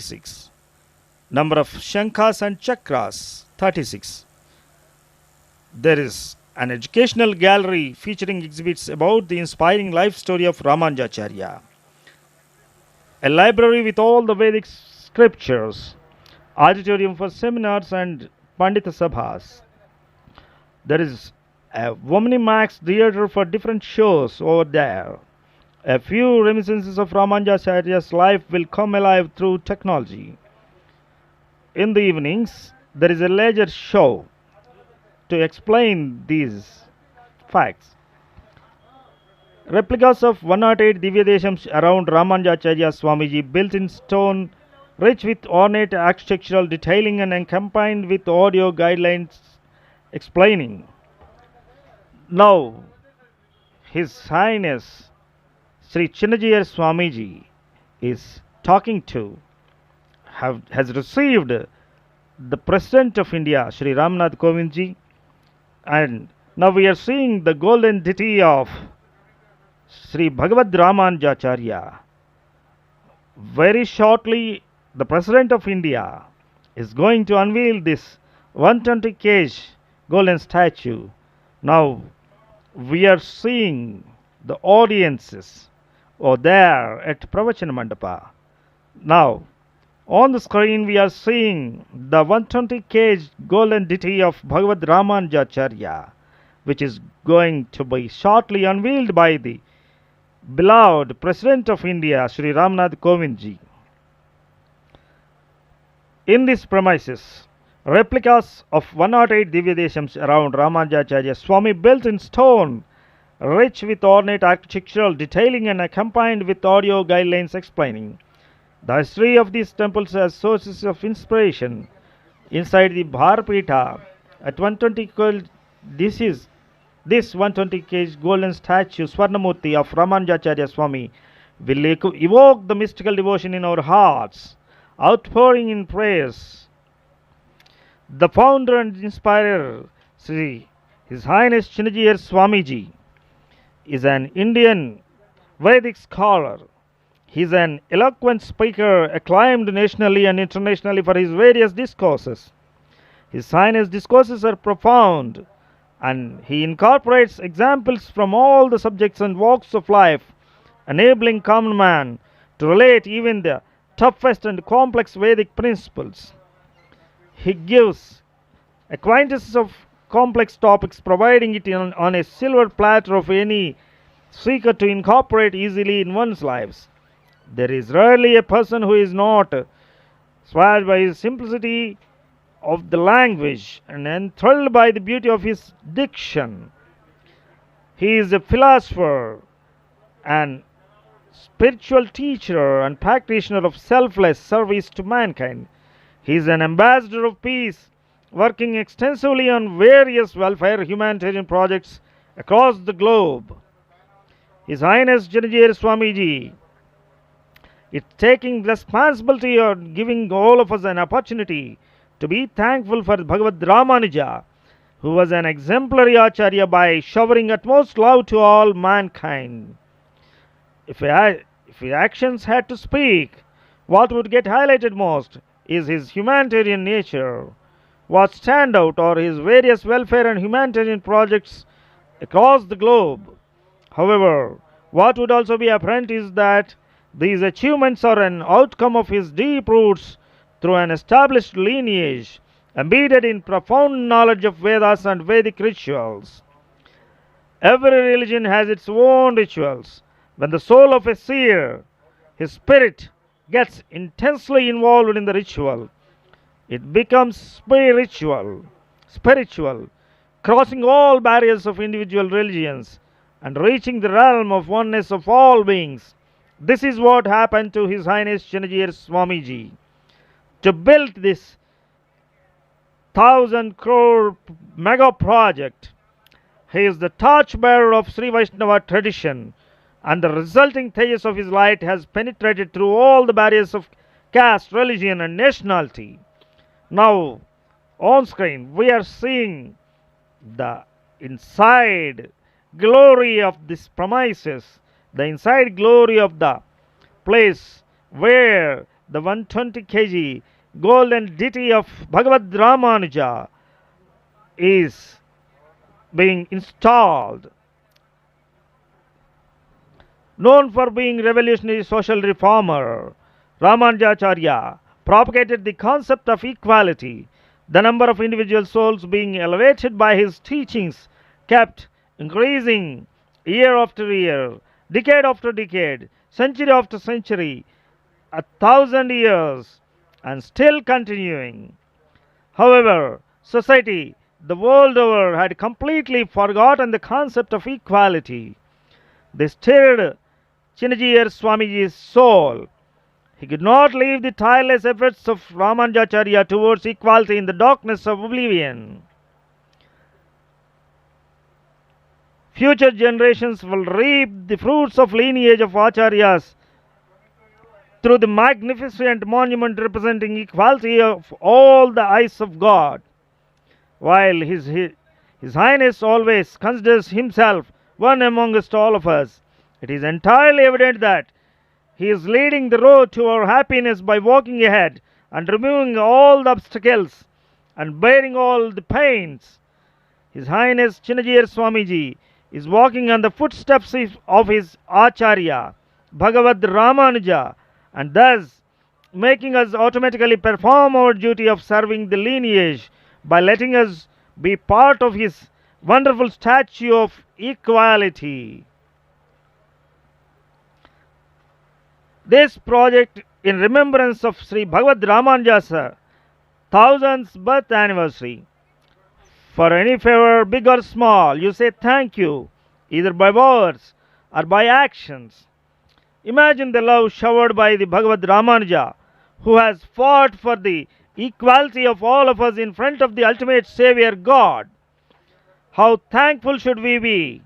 36. Number of Shankas and Chakras 36. There is an educational gallery featuring exhibits about the inspiring life story of Ramanujacharya. A library with all the Vedic scriptures, auditorium for seminars and Pandita Sabhas. There is a Omnimax theater for different shows over there. A few reminiscences of Ramanujacharya's life will come alive through technology. In the evenings, there is a leisure show to explain these facts. Replicas of 108 Divyadeshams around Ramanujacharya Swamiji built in stone, rich with ornate architectural detailing and accompanied with audio guidelines explaining. Now, His Highness Sri Chinnajiyar Swamiji is talking to, has received the President of India, Sri Ramnath Kovindji, and now we are seeing the golden ditty of Sri Bhagavad Ramanujacharya. Very shortly, the President of India is going to unveil this 120 kg golden statue. Now, we are seeing the audiences over there at Pravachana Mandapa. Now, on the screen, we are seeing the 120 kg golden ditty of Bhagavad Ramanujacharya, which is going to be shortly unveiled by the beloved President of India, Sri Ramnath Kovindji. In these premises, replicas of 108 Divyadeshams around Ramanujacharya Swami built in stone, rich with ornate architectural detailing and accompanied with audio guidelines explaining the history of these temples as sources of inspiration. Inside the Bharapita, at 120 this 120 kg golden statue Swarnamurti of Ramanujacharya Swami will evoke the mystical devotion in our hearts, outpouring in prayers. The founder and inspirer, His Highness Chinnajiyar Swamiji, is an Indian Vedic scholar. He is an eloquent speaker, acclaimed nationally and internationally for his various discourses. His Highness' discourses are profound, and he incorporates examples from all the subjects and walks of life, enabling common man to relate even the toughest and complex Vedic principles. He gives acquaintances of complex topics, providing it on a silver platter of any seeker to incorporate easily in one's lives. There is rarely a person who is not swayed by his simplicity of the language and enthralled by the beauty of his diction. He is a philosopher and spiritual teacher and practitioner of selfless service to mankind. He is an ambassador of peace, working extensively on various welfare humanitarian projects across the globe. His Highness Chinnajiyar Swamiji is taking responsibility of giving all of us an opportunity to be thankful for Bhagavad Ramanuja, who was an exemplary Acharya by showering utmost love to all mankind. If his actions had to speak, what would get highlighted most is his humanitarian nature. What stand out are his various welfare and humanitarian projects across the globe. However, what would also be apparent is that these achievements are an outcome of his deep roots through an established lineage, embedded in profound knowledge of Vedas and Vedic rituals. Every religion has its own rituals. When the soul of a seer, his spirit, gets intensely involved in the ritual, it becomes spiritual, crossing all barriers of individual religions and reaching the realm of oneness of all beings. This is what happened to His Highness Chinnajiyar Swamiji. To build this 1,000 crore mega project, he is the torchbearer of Sri Vaishnava tradition, and the resulting tejas of his light has penetrated through all the barriers of caste, religion, and nationality. Now, on screen, we are seeing the inside glory of this premises, the inside glory of the place where the 120 kg golden deity of Bhagavad Ramanuja is being installed. Known for being revolutionary social reformer, Ramanujacharya propagated the concept of equality. The number of individual souls being elevated by his teachings kept increasing year after year, decade after decade, century after century, 1,000 years, and still continuing. However, society the world over had completely forgotten the concept of equality. They stirred Chinnajiyar Swamiji's soul. He could not leave the tireless efforts of Ramanujacharya towards equality in the darkness of oblivion. Future generations will reap the fruits of lineage of Acharyas through the magnificent monument representing equality of all the eyes of God. While His Highness always considers himself one amongst all of us, it is entirely evident that he is leading the road to our happiness by walking ahead and removing all the obstacles and bearing all the pains. His Highness Chinnajiyar Swamiji is walking on the footsteps of his Acharya, Bhagavad Ramanuja, and thus making us automatically perform our duty of serving the lineage by letting us be part of his wonderful statue of equality. This project in remembrance of Sri Bhagavad Ramanuja's 1000th birth anniversary. For any favor, big or small, you say thank you, either by words or by actions. Imagine the love showered by the Bhagavad Ramanuja, who has fought for the equality of all of us in front of the ultimate Savior God. How thankful should we be?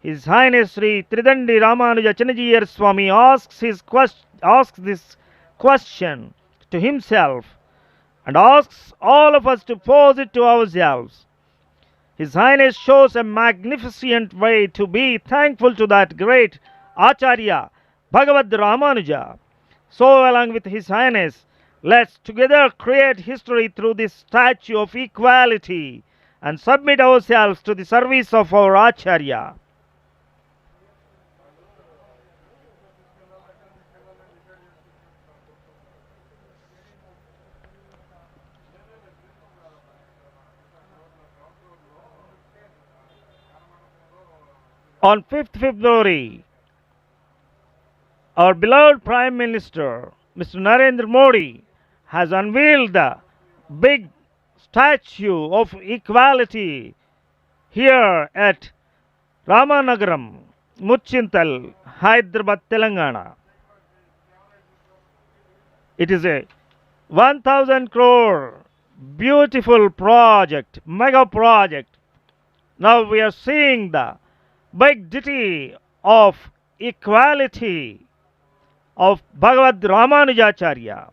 His Highness Sri Tridandi Ramanuja Chinnajiyar Swami asks this question to himself and asks all of us to pose it to ourselves. His Highness shows a magnificent way to be thankful to that great Acharya, Bhagavad Ramanuja. So, along with His Highness, let's together create history through this statue of equality and submit ourselves to the service of our Acharya. On 5th February, our beloved Prime Minister, Mr. Narendra Modi, has unveiled the big statue of equality here at Ramanagaram, Muchintal, Hyderabad, Telangana. It is a 1000 crore beautiful project, mega project. Now we are seeing the big deity of equality of Bhagavad Ramanujacharya.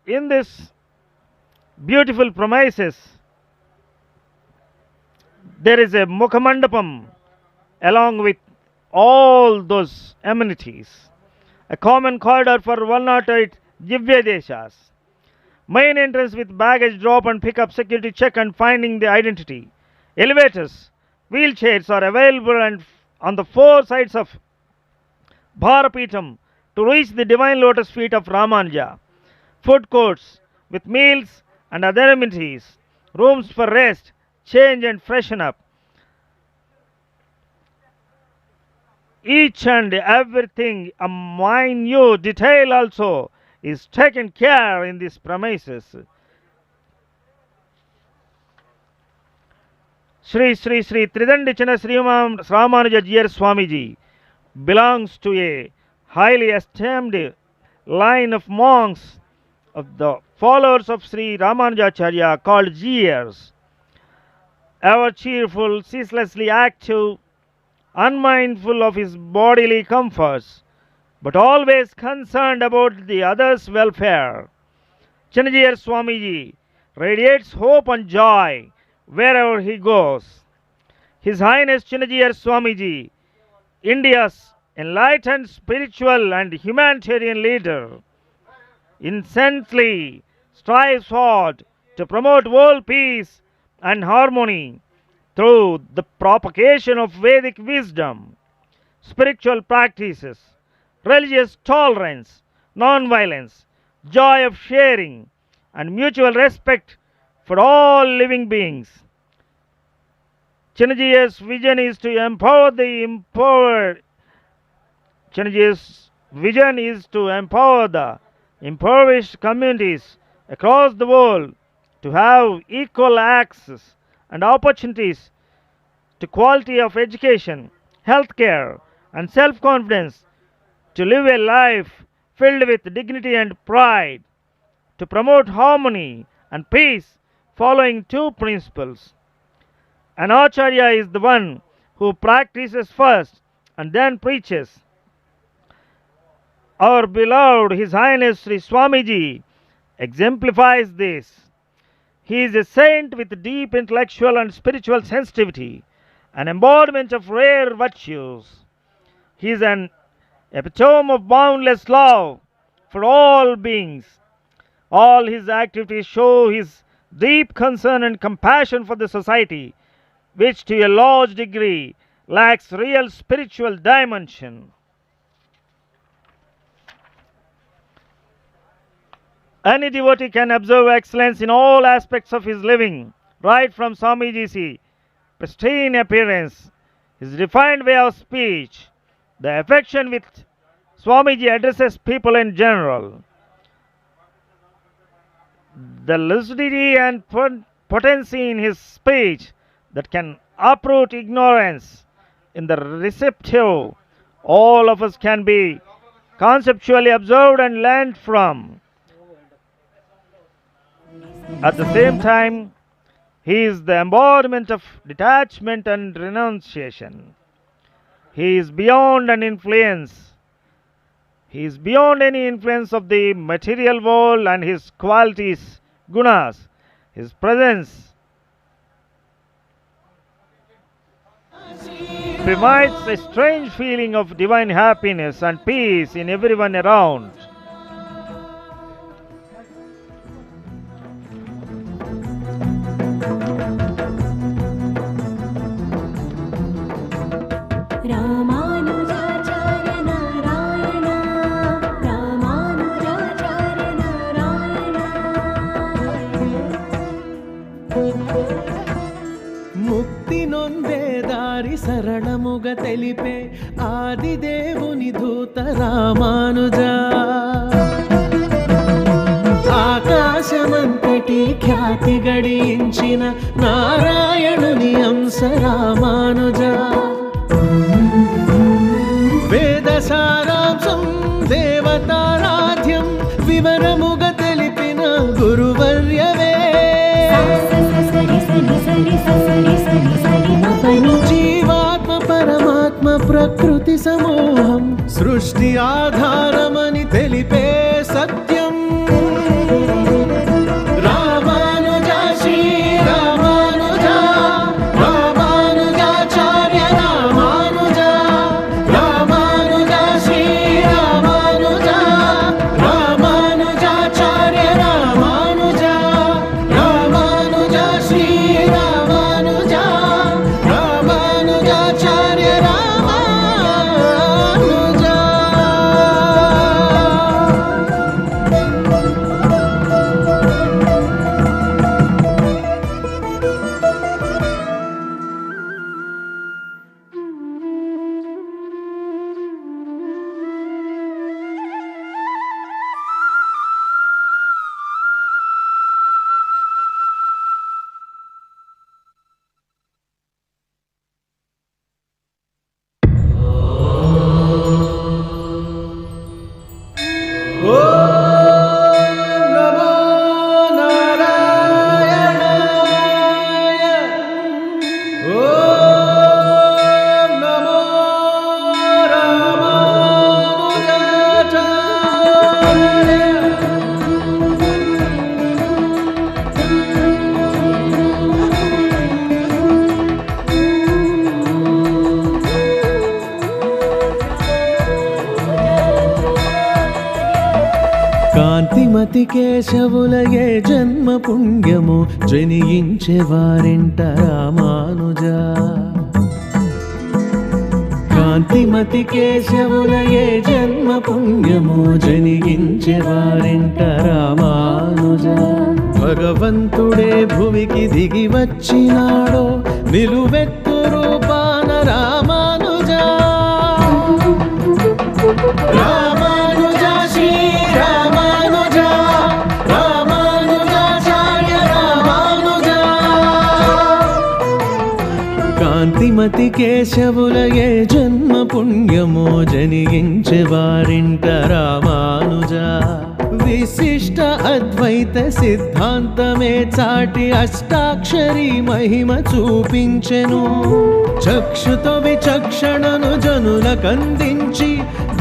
In this beautiful premises, there is a Mukhamandapam along with all those amenities, a common corridor for 108 Divya Deshas, main entrance with baggage drop and pickup, security check and finding the identity. Elevators, wheelchairs are available and on the four sides of Bharapeetham to reach the divine lotus feet of Ramanuja. Food courts with meals and other amenities, rooms for rest, change and freshen up. Each and everything, a minute detail also, is taken care in these premises. Sri Tridandi Chinna Sri Ramanuja Jiyar Swamiji belongs to a highly esteemed line of monks of the followers of Sri Ramanujacharya called Jiyars. Ever cheerful, ceaselessly active, unmindful of his bodily comforts, but always concerned about the others' welfare. Chinnajiyar Swamiji radiates hope and joy wherever he goes. His Highness Chinnajiyar Swamiji, India's enlightened spiritual and humanitarian leader, incessantly strives hard to promote world peace and harmony through the propagation of Vedic wisdom, spiritual practices, religious tolerance, non-violence, joy of sharing, and mutual respect for all living beings. Chinnajiy's vision is to empower the empowered. Chinnajiy's vision is to empower the impoverished communities across the world to have equal access and opportunities to quality of education, healthcare, and self-confidence, to live a life filled with dignity and pride, to promote harmony and peace following two principles. An Acharya is the one who practices first and then preaches. Our beloved His Highness Sri Swamiji exemplifies this. He is a saint with deep intellectual and spiritual sensitivity, an embodiment of rare virtues. He is an epitome of boundless love for all beings. All his activities show his deep concern and compassion for the society, which to a large degree lacks real spiritual dimension. Any devotee can observe excellence in all aspects of his living, right from Swamiji's pristine appearance, his refined way of speech, the affection with Swamiji addresses people in general, the lucidity and potency in his speech that can uproot ignorance in the receptive. All of us can be conceptually observed and learned from. At the same time, he is the embodiment of detachment and renunciation. He is beyond an influence. He is beyond any influence of the material world, and his qualities, gunas, his presence provides a strange feeling of divine happiness and peace in everyone around. ముక్తి నొందే దారి సరళముగ తెలిపే ఆదిదేవుని దూత రామానుజా ఆకాశమంతటి ఖ్యాతి గడించిన నారాయణుని అంశ రామానుజా వేద సారాంశం దేవతారాధ్యం వివరముగ తెలిపిన గురువర్యవే జీవాత్మ పరమాత్మ ప్రకృతి సమూహం సృష్టి ఆధారమని తెలిపే సత్యం రామానుజా శ్రీ రామానుజా రామానుజాచార్య రామానుజా రామానుజా శ్రీ రామానుజా రామానుజాచార్య రామానుజా రామానుజా శ్రీ రామానుజా రామానుజాచార్య రామానుజా కాంతిమతి కేశవులయే జన్మ పుణ్యము జనించే వారింట రామానుజా కాంతిమతి కేశవులయే జన్మ పుణ్యము జనించే వారింట రామానుజా భగవంతుడే భువికి దిగి వచ్చినాడో నిలువెత్తు రూపాన రామానుజా రామానుజా శ్రీ రామానుజా రామానుజాచార్య రామానుజా కాంతిమతి కేశవులయే జన్మ పుణ్యమో జనించే వారింట రామానుజా విశిష్ట అద్వైత సిద్ధాంతమే చాటి అష్టాక్షరి మహిమ చూపించెను చక్షుతో విచక్షణను జనులకందించి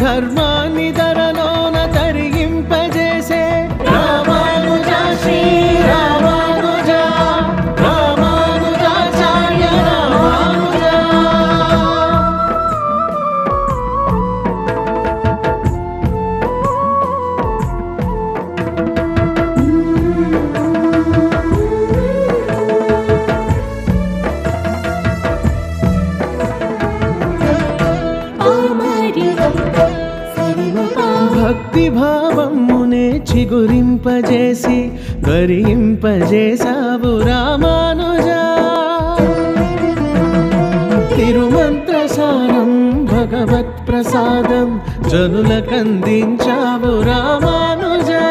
ధర్మాన్ని ధరలోన తరిగింపజేసే రామానుజా శ్రీ రామానుజా రామానుజాచార్య రామానుజా భక్తి భావమునే చిగురింపజేసి ధరింపజేసావు రామానుజా తిరుమంత్రసారం భగవత్ ప్రసాదం జనులకందించావు రామానుజా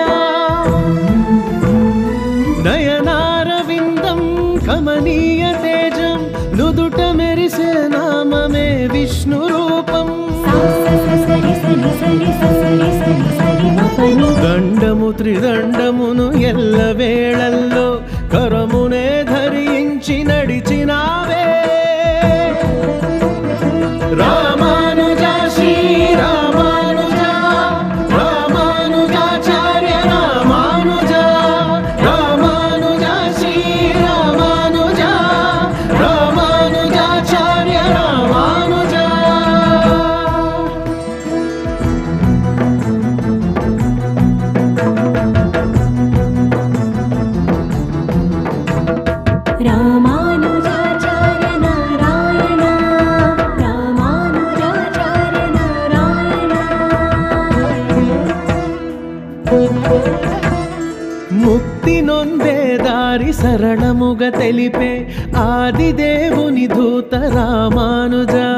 నయనారవిందం కమనీయ తేజం నుదుట మెరిసే నామమే విష్ణు రూపం దండము త్రిదండమును ఎల్ల వేళల్లో కరమునే ధరించి నడిచినావే రామానుజా శ్రీ రామానుజా రామానుజాచార్య రామానుజా రామానుజా శ్రీ రామానుజా రామానుజాచార్య రామానుజా రామానుజాచార్య నారాయణ రామానుజాచార్య నారాయణ ముక్తి నొందే దారి సరళముగా తెలిపే ఆదిదేవుని దూత రామానుజా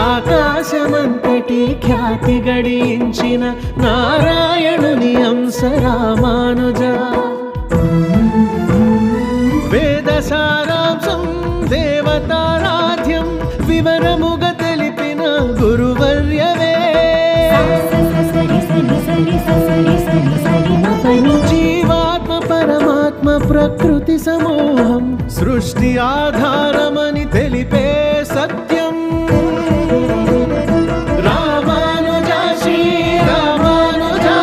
ఆకాశమంతటి ఖ్యాతి గడించిన నారాయణుని అంశ రామానుజా వేద సారాంశం దేవతారాధ్యం వివరముగా తెలిపిన గురువర్యవే జీవాత్మ పరమాత్మ ప్రకృతి సమూహం సృష్టి ఆధారమని తెలిపే సత్యం రామానుజా శ్రీ రామానుజా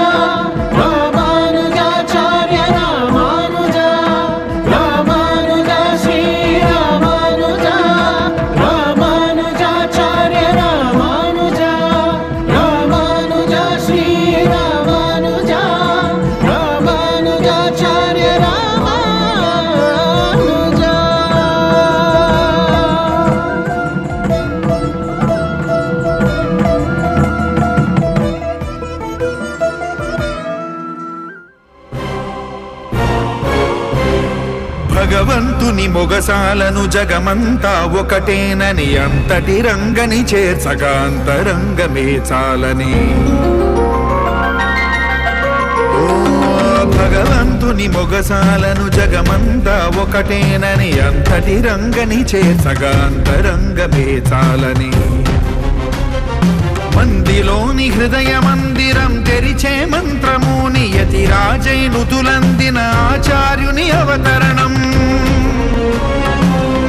రామానుజాచార్య రామానుజా రామానుజా శ్రీ రామానుజా రామానుజాచార్య రామానుజా రామానుజా శ్రీ రామానుజా రామానుజాచార్య రామానుజా భగవంతుని మొగసాలను జగమంతా ఒకటేనని అంతటి రంగని చేర్చగా అంతరంగమే చాలని ఓ భగవంతుని మొగసాలను జగమంతా ఒకటేనని అంతటి రంగని చేర్చగా అంతరంగమే చాలని మందిలోని హృదయ మందిరం తెరిచే మంత్రము నియతి రాజైనుతులందిన ఆచార్యుని అవతరణం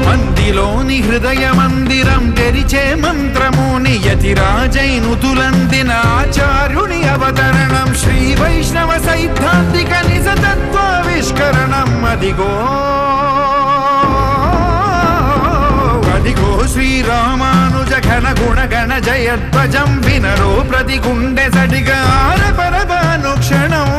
మందిలోని హృదయ మందిరం తెరిచే మంత్రము నియతి రాజైనుతులందిన ఆచార్యుని అవతరణం శ్రీ వైష్ణవ సైద్ధాంతిక నిజతత్వావిష్కరణం అదిగో అదిగో శ్రీరామానుజ ఘన గుణ గణ జయధ్వజం వినరో ప్రతి గుండె సడిగా ఆరపరగానుక్షణం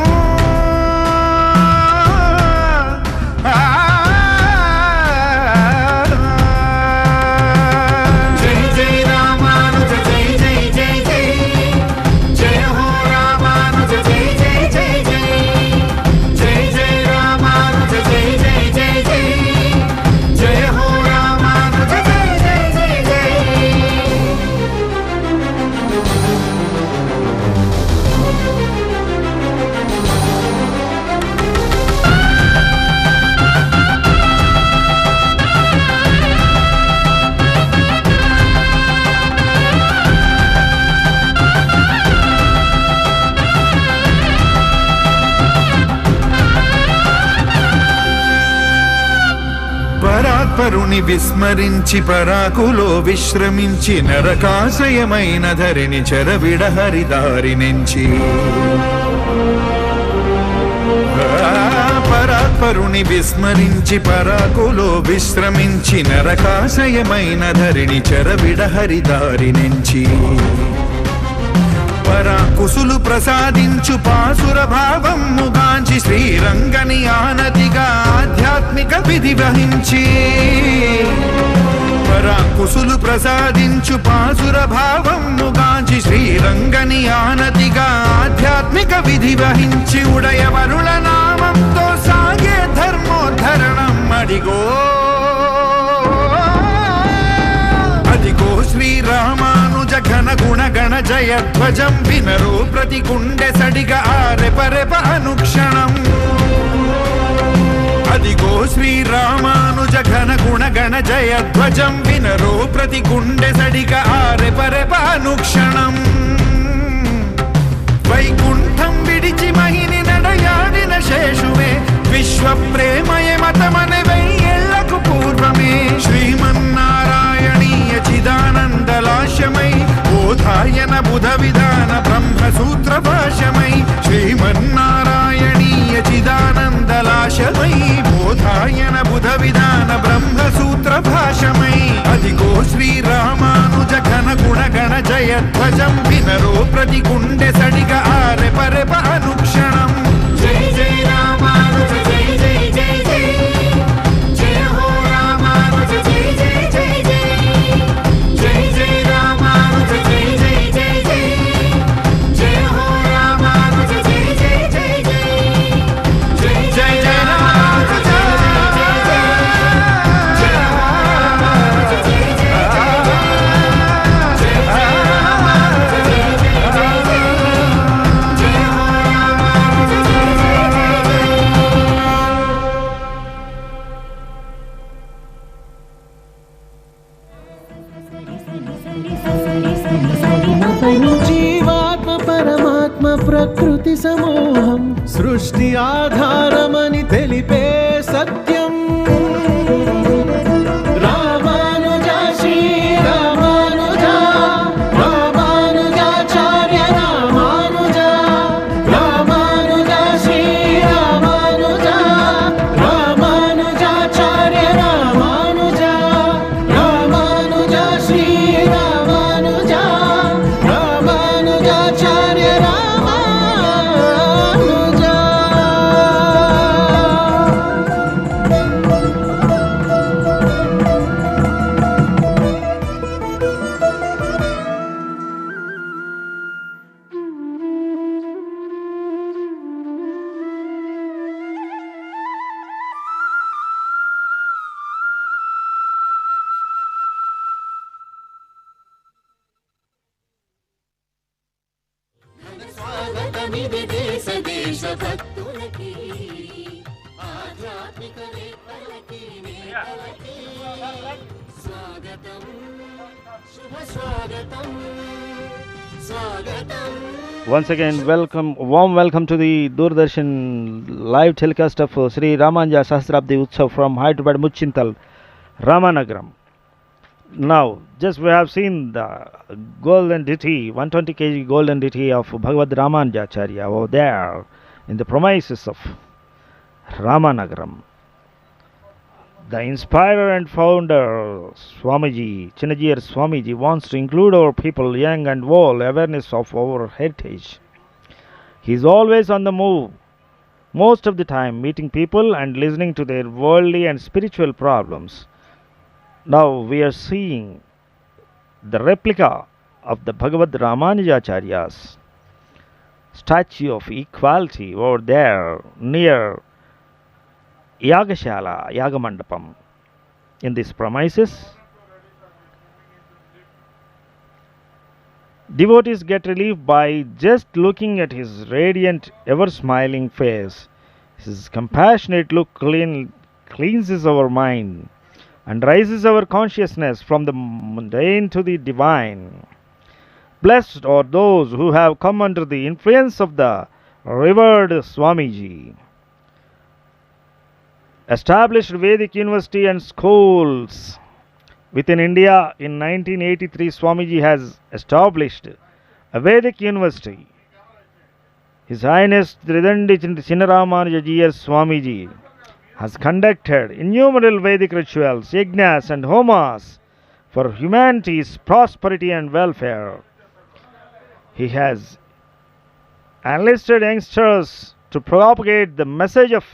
పరుని విస్మరించి పరాకులో విశ్రమించి నరకాశయమైన ధరిని చెరవిడ హరిదారి నుంచి పరాత్పరుని విస్మరించి పరాకులో విశ్రమించి నరకాశయమైన ధరిని చెరవిడ హరిదారి నుంచి పరాకుసులు ప్రసాదించు పాసుర భావముగాంచి శ్రీరంగని ఆనతిగా ఆధ్యాత్మిక విధి వహించి పరాకుసులు ప్రసాదించు పాసుర భావముగాంచి శ్రీరంగని ఆనతిగా ఆధ్యాత్మిక విధి వహించి ఉడయవరుల నామంతో సాగే ధర్మోద్ధరణం అడిగో అదిగో శ్రీరామానుజ ఘన గుణ గణ జయధ్వజం వినరో ప్రతి గుండె సడిగా ఆరెపరెప అనుక్షణం అదిగో శ్రీరామానుజ ఘన గుణ గణ జయధ్వజం వినరో ప్రతి గుండె సడిగా ఆరెపరెప అనుక్షణం వైకుంఠం విడిచి మహిని నడయాడిన శేషువే విశ్వ ప్రేమయే మతమనే వెయ్యేళ్లకు పూర్వమే శ్రీమన్నారాయణీయ చిదానందలాశమై బోధాయన బుధ విధాన బ్రహ్మసూత్ర భాషమై శ్రీమన్నారాయణీయ చిదానందలాశమై బోధాయన బుధ విధాన బ్రహ్మసూత్ర భాషమై అదిగో శ్రీరామానుజ ఘన గుణ గణ జయధ్వజం వినరో ప్రతి గుండె సడిగా ఆరెపరెప అనుక్షణం జై జై రామానుజ జై జై జై జై జయ హో రామానుజ జై జై జై జై జై జై రామానుజ జై జై జై జై జయ హో రామానుజ జై జై జై జై జై జై జయ రామానుజ జై జై జై జై జయ హో రామానుజ జై జై జై జై జై రామానుజ జై జై జై జై జయ హో రామానుజ జై జై జీవాత్మ పరమాత్మ ప్రకృతి సమూహం సృష్టి ఆధారమని తెలిపే సత్యం రామానుజ శ్రీ రామానుజ రామానుజాచార్య రామానుజ రామానుజ శ్రీ రామానుజ రామానుజాచార్య రామానుజ రామానుజ శ్రీ రామానుజ రామానుజాచార్య రామానుజ స్వాగతమిది దేశ దేశ భక్తులకి ఆధ్యాత్మిక వేత్తలకి నేతలకి స్వాగతం శుభ స్వాగతం స్వాగతం. Once again, warm welcome to the Doordarshan live telecast of Sri Ramanja Sahasrabdi Utsav from Hyderabad Muchintal, Ramanagaram. Now, just we have seen the golden ditty, 120 kg golden ditty of Bhagavad Ramanujacharya over there in the premises of Ramanagaram. The inspirer and founder Swamiji, Chinnajiyar Swamiji, wants to include our people, young and old, awareness of our heritage. He is always on the move, most of the time meeting people and listening to their worldly and spiritual problems. Now we are seeing the replica of the Bhagavad Ramanujacharya's statue of equality over there near Yagashala, Yagamandapam. In these premises, devotees get relief by just looking at his radiant, ever smiling face. His compassionate look cleanses our mind and raises our consciousness from the mundane to the divine. Blessed are those who have come under the influence of the revered Swamiji. Established Vedic University and schools within India in 1983. Swamiji has established a Vedic University. His Highness Tridandi Chinnaramanujajiya Swamiji has conducted innumerable Vedic rituals, yajnas and homas for humanity's prosperity and welfare. He has enlisted youngsters to propagate the message of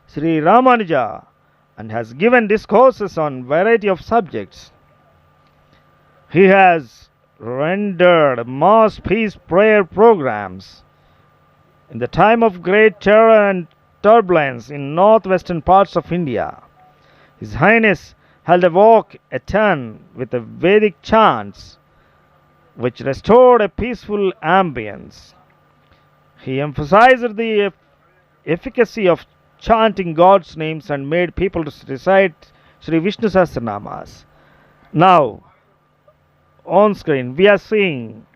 Sri Ramanuja and has given discourses on variety of subjects. He has rendered mass peace prayer programs in the time of great terror and turbulence in northwestern parts of India. His Highness held a walk at turn with the Vedic chants which restored a peaceful ambience. He emphasized the efficacy of chanting God's names and made people to recite Sri Vishnu Sahasranamas. Now, on screen, we are seeing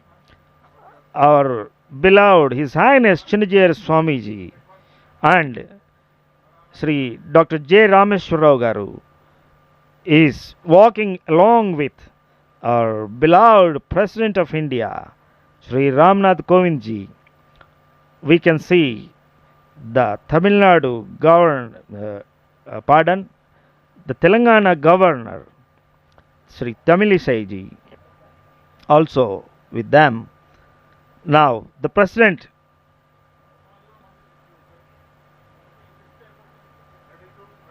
our beloved His Highness Chinnajiyar Swamiji and Sri Dr. J. Rameshwar Rao Garu is walking along with our beloved President of India, Sri Ramnath Kovindji. We can see the Tamil Nadu the Telangana Governor, Sri Tamilisai also with them. Now, the President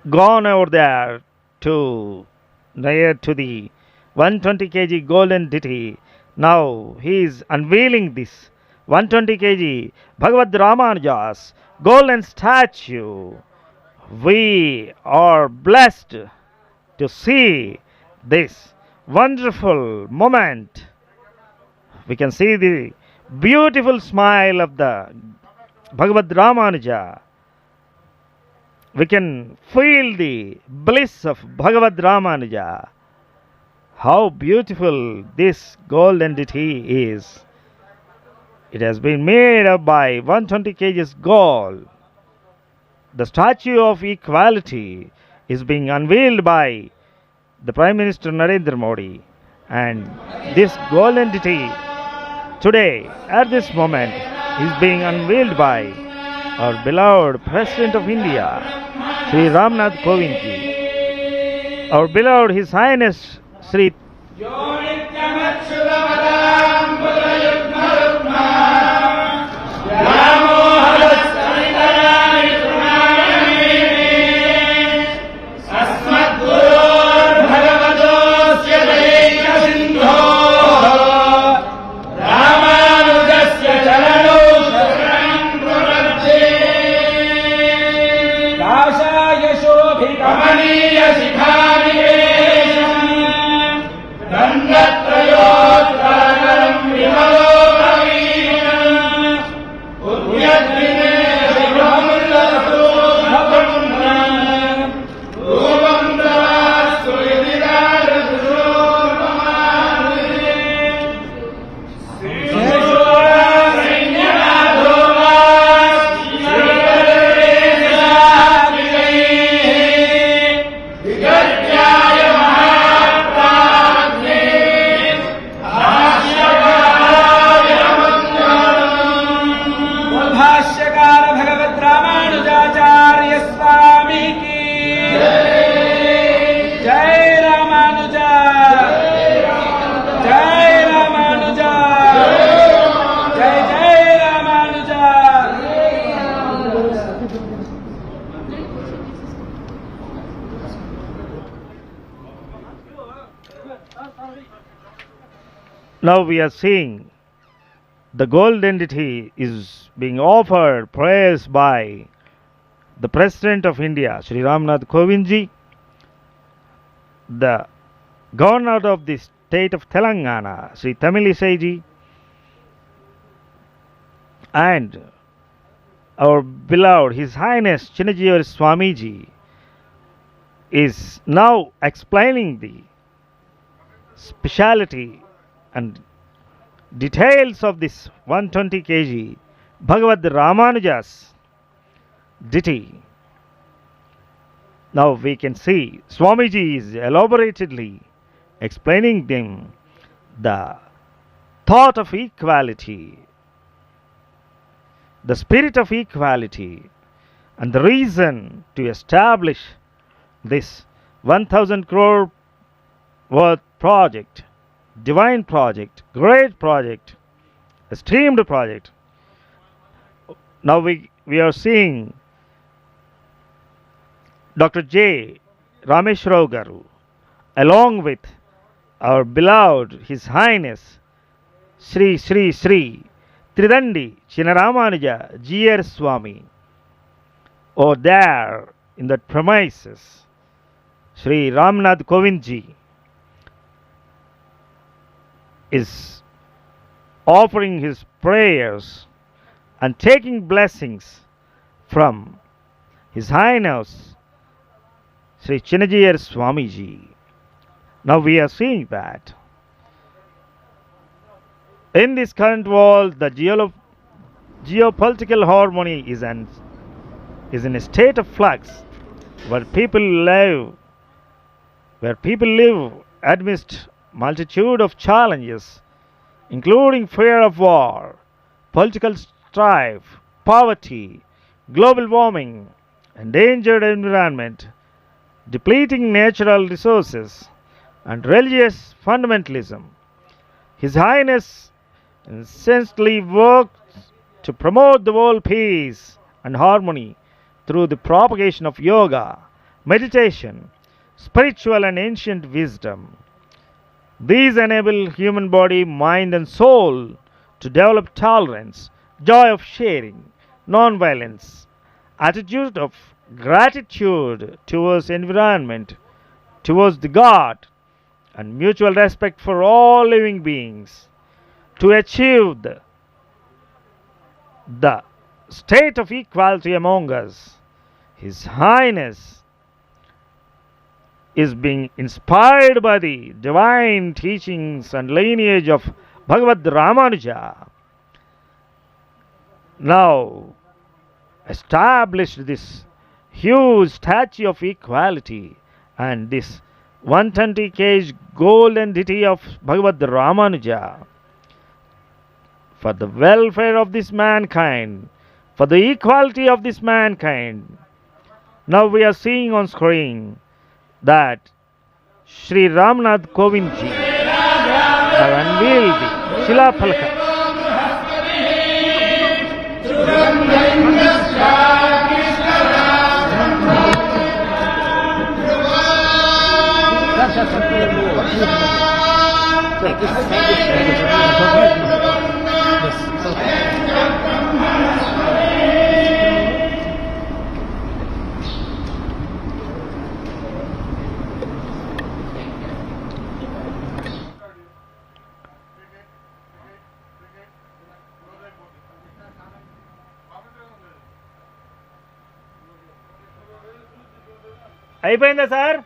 gone over there to near to the 120 kg golden deity. Now he is unveiling this 120 kg Bhagavad Ramanuja's golden statue. We are blessed to see this wonderful moment. We can see the beautiful smile of the Bhagavad Ramanuja. We can feel the bliss of Bhagavad Ramanuja. How beautiful this golden deity is. It has been made up by 120 kgs gold. The statue of equality is being unveiled by the Prime Minister Narendra Modi. And this golden deity today, at this moment, is being unveiled by our beloved President of India, Sri Ramnath Kovindji. Our beloved His Highness Sri कमनीय शिखानिकेशम् Now we are seeing the gold entity is being offered prayers by the President of India, Sri Ramnath Kovindji, the Governor of the state of Telangana, Sri Tamilisai and our beloved His Highness Chinnajiyar Swamiji is now explaining the speciality and details of this 120 kg Bhagavad Ramanuja's ditty. Now we can see Swamiji is elaboratedly explaining them the thought of equality, the spirit of equality, and the reason to establish this 1000 crore worth project, divine project, great project, esteemed project. Now we are seeing Dr. J. Rameshwarao Garu along with our beloved His Highness Sri Tridandi Chinnaramanuja G.R. Swami over there in that premises. Sri Ramnath Kovindji is offering his prayers and taking blessings from His Highness Sri Chinnajiyar Swamiji. Now we are seeing that in this current world, the geopolitical harmony is in a state of flux, where people live amidst multitude of challenges, including fear of war, political strife, poverty, global warming, endangered environment, depleting natural resources, and religious fundamentalism. His Highness incessantly works to promote the world peace and harmony through the propagation of yoga, meditation, spiritual and ancient wisdom. These enable human body, mind, and soul to develop tolerance, joy of sharing, non-violence, attitude of gratitude towards environment, towards the God, and mutual respect for all living beings. To achieve the state of equality among us, His Highness is being inspired by the divine teachings and lineage of Bhagavad Ramanuja. Now established this huge statue of equality and this 120 kg golden ditty of Bhagavad Ramanuja for the welfare of this mankind, for the equality of this mankind. Now we are seeing on screen that Sri Ramnath Kovindji have unveiled the Shila Palka. అయిపోయిందా sir?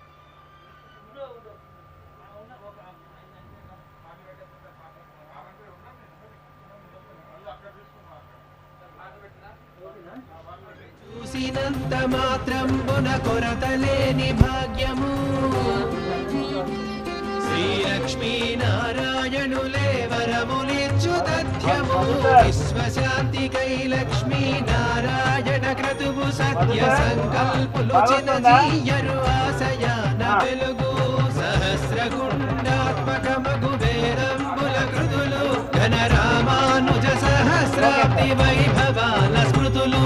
చూసినంత మాత్రంబున కొరతలేని భాగ్యము శ్రీలక్ష్మీనారాయణులే వరములిచ్చు తథ్యము విశ్వశాంతికై లక్ష్మీనారాయణ క్రతువు సత్య సంకల్పులు చిన్నజీయరు ఆశయాన వెలుగు సహస్రగుండాత్మకమగు వేదంబుల కృతులు ఘన రామానుజ సహస్రాబ్ది వైభవాల స్మృతులు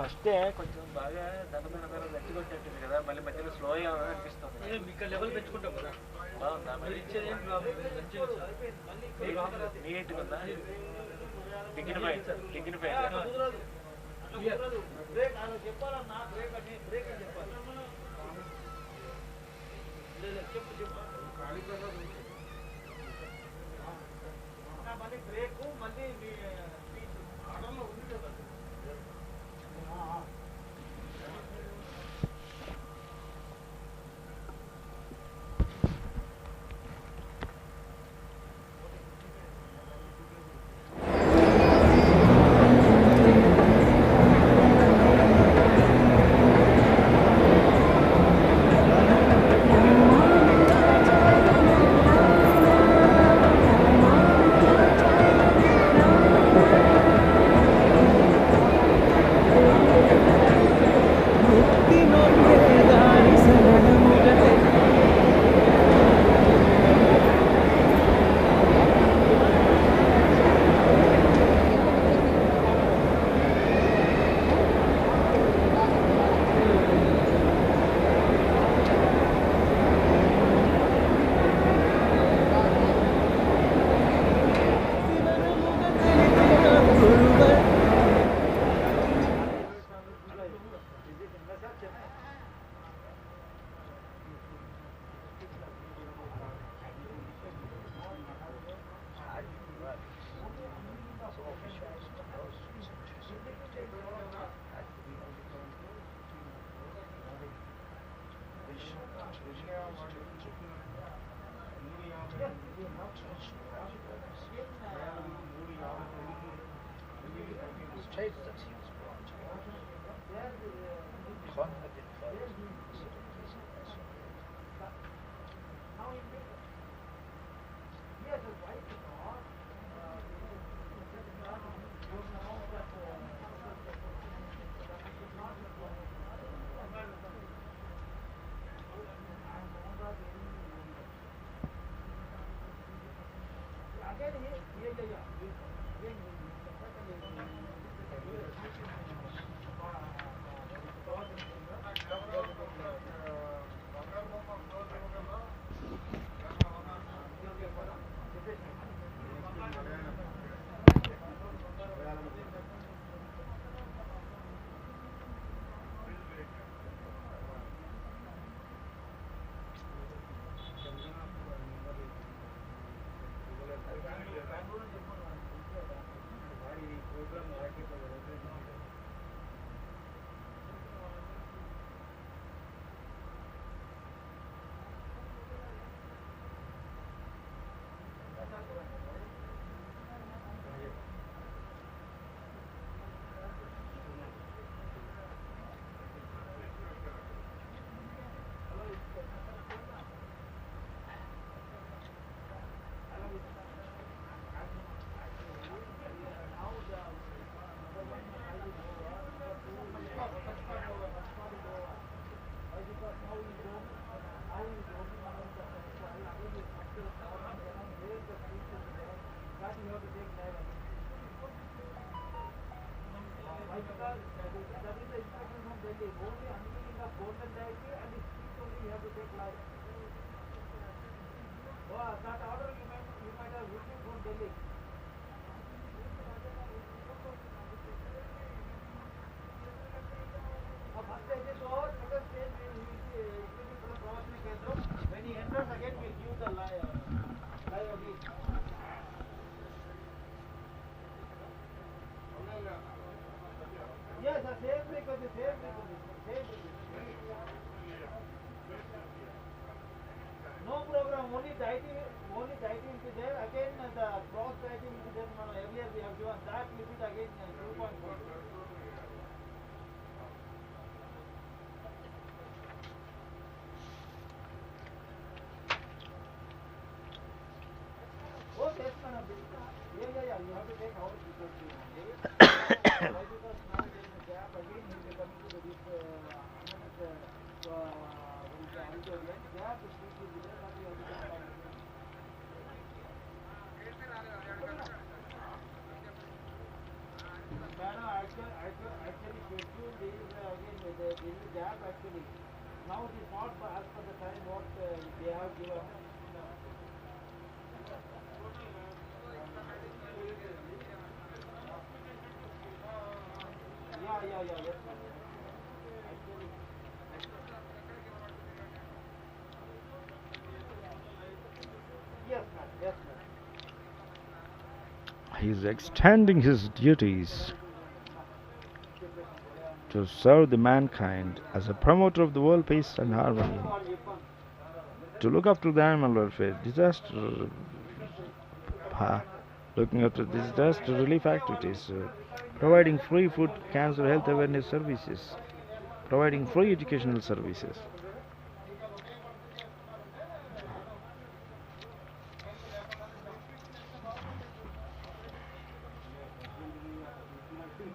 ఫస్టే కొంచెం బాగా దండమైన గట్టి కొట్టేట్టుంది కదా, మళ్ళీ మధ్యలో స్లో అయ్యా అనిపిస్తుంది. మీకు లెవెల్ పెంచుకుంటాం కదా, బాగుందా మరి? ఇచ్చేది ఏం ప్రాబ్లం లేదు, మంచిగా నీట్గా ఉందా? Dignified dignified. Actually, scheduled is again there is a gap actually. Now it is not as per the time what they have given. Yeah, yes, ma'am. Actually, yes, ma'am, yes, ma'am. He is extending his duties to serve the mankind as a promoter of the world peace and harmony, to look after the animal welfare, uh, looking after disaster relief activities, providing free food, cancer, health awareness services, providing free educational services.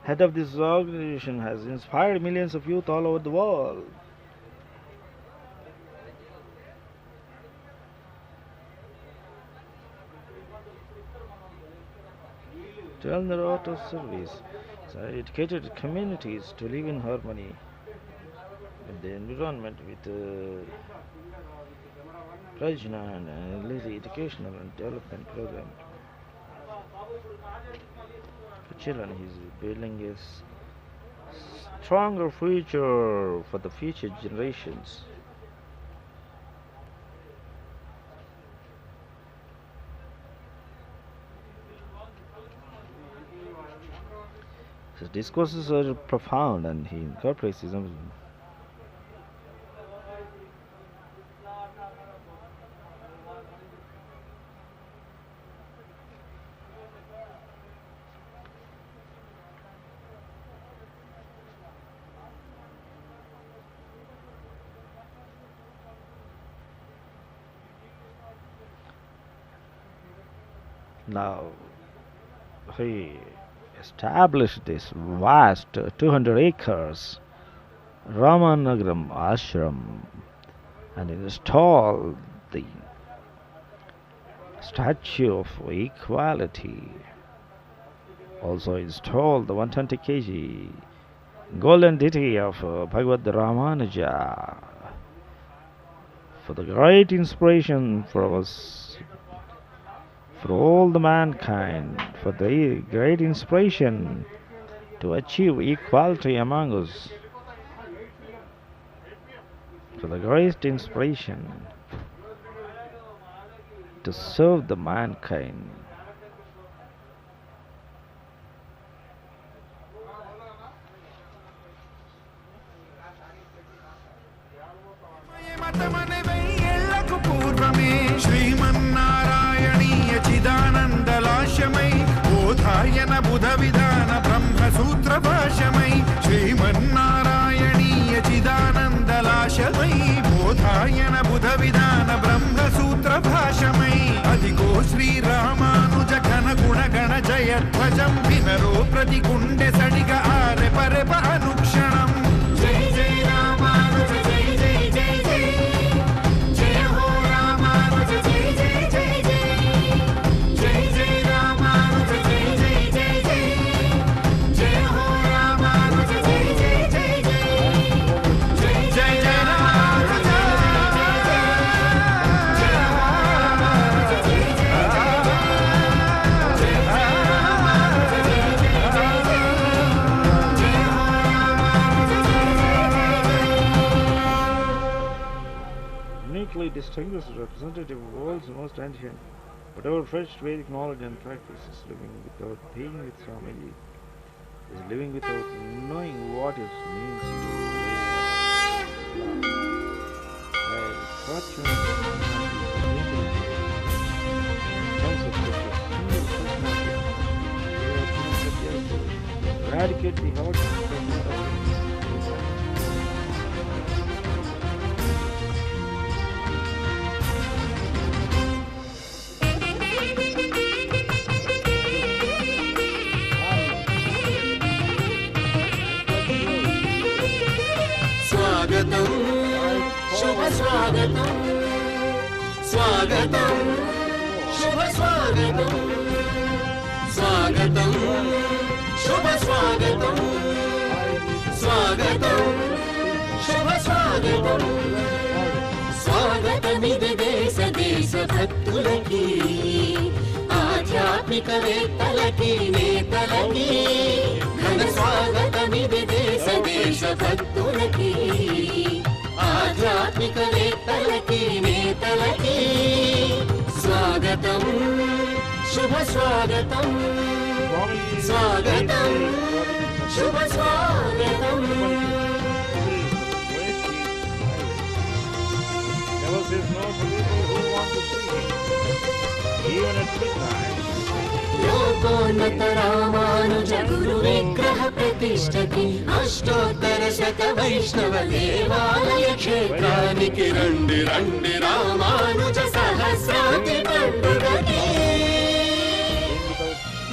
Head of this organization has inspired millions of youth all over the world. Tell the road of service, so educated communities to live in harmony with the environment, with Prajna and Lily educational and development program for children. He's building a stronger future for the future generations. His discourses are profound and he incorporates his own. Now, he established this vast 200 acres Ramanagaram ashram and installed the statue of equality. Also installed the 120 kg golden deity of Bhagavad Ramanuja for the great inspiration for us, for all the mankind, for the great inspiration to achieve equality among us, for the great inspiration to serve the mankind. మతమనే వెయ్యేళ్లకు పూర్వమే శ్రీమన్నారాయణీయ చిదానందలాశమై బోధాయన బుధ విధాన బ్రహ్మసూత్ర భాషమై శ్రీమన్నారాయణీయ చిదానందలాశమై బోధాయన బుధ విధాన బ్రహ్మసూత్ర భాషమై అదిగో శ్రీరామానుజ ఘన గుణ గణ జయధ్వజం వినరో ప్రతి గుండె సడిగ ఆరె పరెప అనుక్షణం జై జై రామానుజ జై జై జై జై జయ హో రామానుజ జై జై జై జై జై జై రామానుజ జై జై జై జై జయ హో రామానుజ జై జై జై జై జై జై జయ రామానుజ జయ హో రామానుజ జై జై జై జయ జయ రామానుజ జై జై జై జై జయ హో రామానుజ జై Uniquely distinguished representative of the world's most ancient, but overstretched Vedic knowledge and practice is living without being with Swamiji, is living without knowing what it means to live. While fortune in terms of precious, single personality, they are to eradicate the heart of suffering. స్వాగతం శుభ స్వాగతం స్వాగతం శుభ స్వాగతం స్వాగతం శుభ స్వాగతం దేశభక్తులకి ఆధ్యాత్మికవేత్తలకి నేతలకి ఘన స్వాగతమిది దేశభక్తులకి ఆధ్యాత్మికవేత్తలకి నేతలకి స్వాగతం శుభ స్వాగతం స్వాగతం శుభ స్వాగతం. Never says no to people who want to see him, even at midnight. లోకోన్నత Ramanuja గురు విగ్రహ ప్రతిష్టకి అష్టోత్తర శత వైష్ణవ దేవాలయ క్షేత్రానికి రండి రండి రామానుజ సహస్రాబ్ది పండుగకి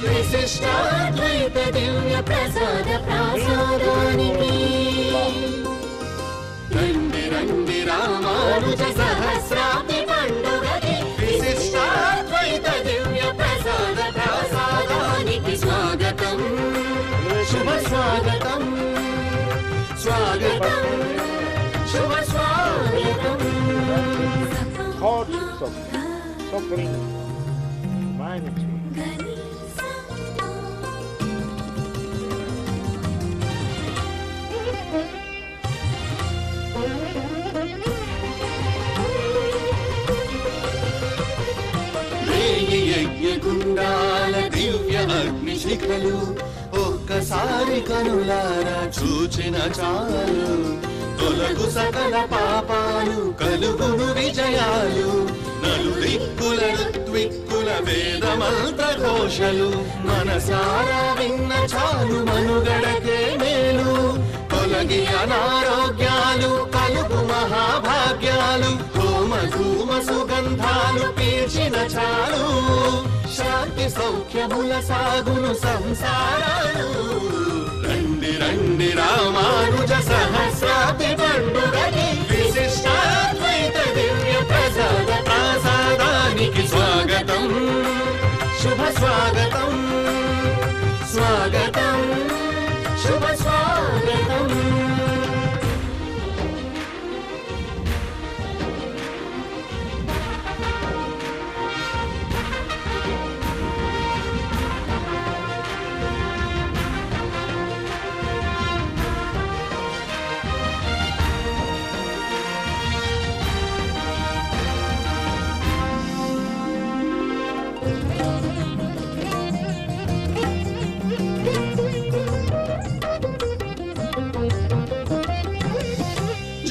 విశిష్టాద్వైత దివ్య ప్రసాద ప్రసాదానికి రండి రండి రామానుజ సహస్రాబ్ది పండుగకి విశిష్టాద్వైత దివ్య ప్రసాద ప్రసాదానికి స్వాగతం శుభ స్వాగతం స్వాగతం శుభ స్వాగతం. Hardships of suffering, humanity. యజ్ఞగుండాల దివ్య అగ్నిశిఖలు ఒక్కసారి కనులారా చూచిన చాలు తొలగు సకల పాపాలు కలుగును విజయాలు నలుదిక్కుల ఋత్విక్కుల వేద మంత్ర ఘోషలు మనసారా విన్న చాలు మనుగడకే మేలు తొలగి అనారోగ్యాలు కలుగు మహాభాగ్యాలు హోమ ధూమ సుగంధాలు పీల్చిన చాలు శాంతి సౌఖ్యముల సాగును సంసారాలు రండి రండి రామానుజ సహస్రాబ్ది పండుగకి విశిష్టాద్వైత దివ్య ప్రసాద ప్రసాదానికి స్వాగతం శుభ స్వాగతం స్వాగతం శుభ స్వాగతం.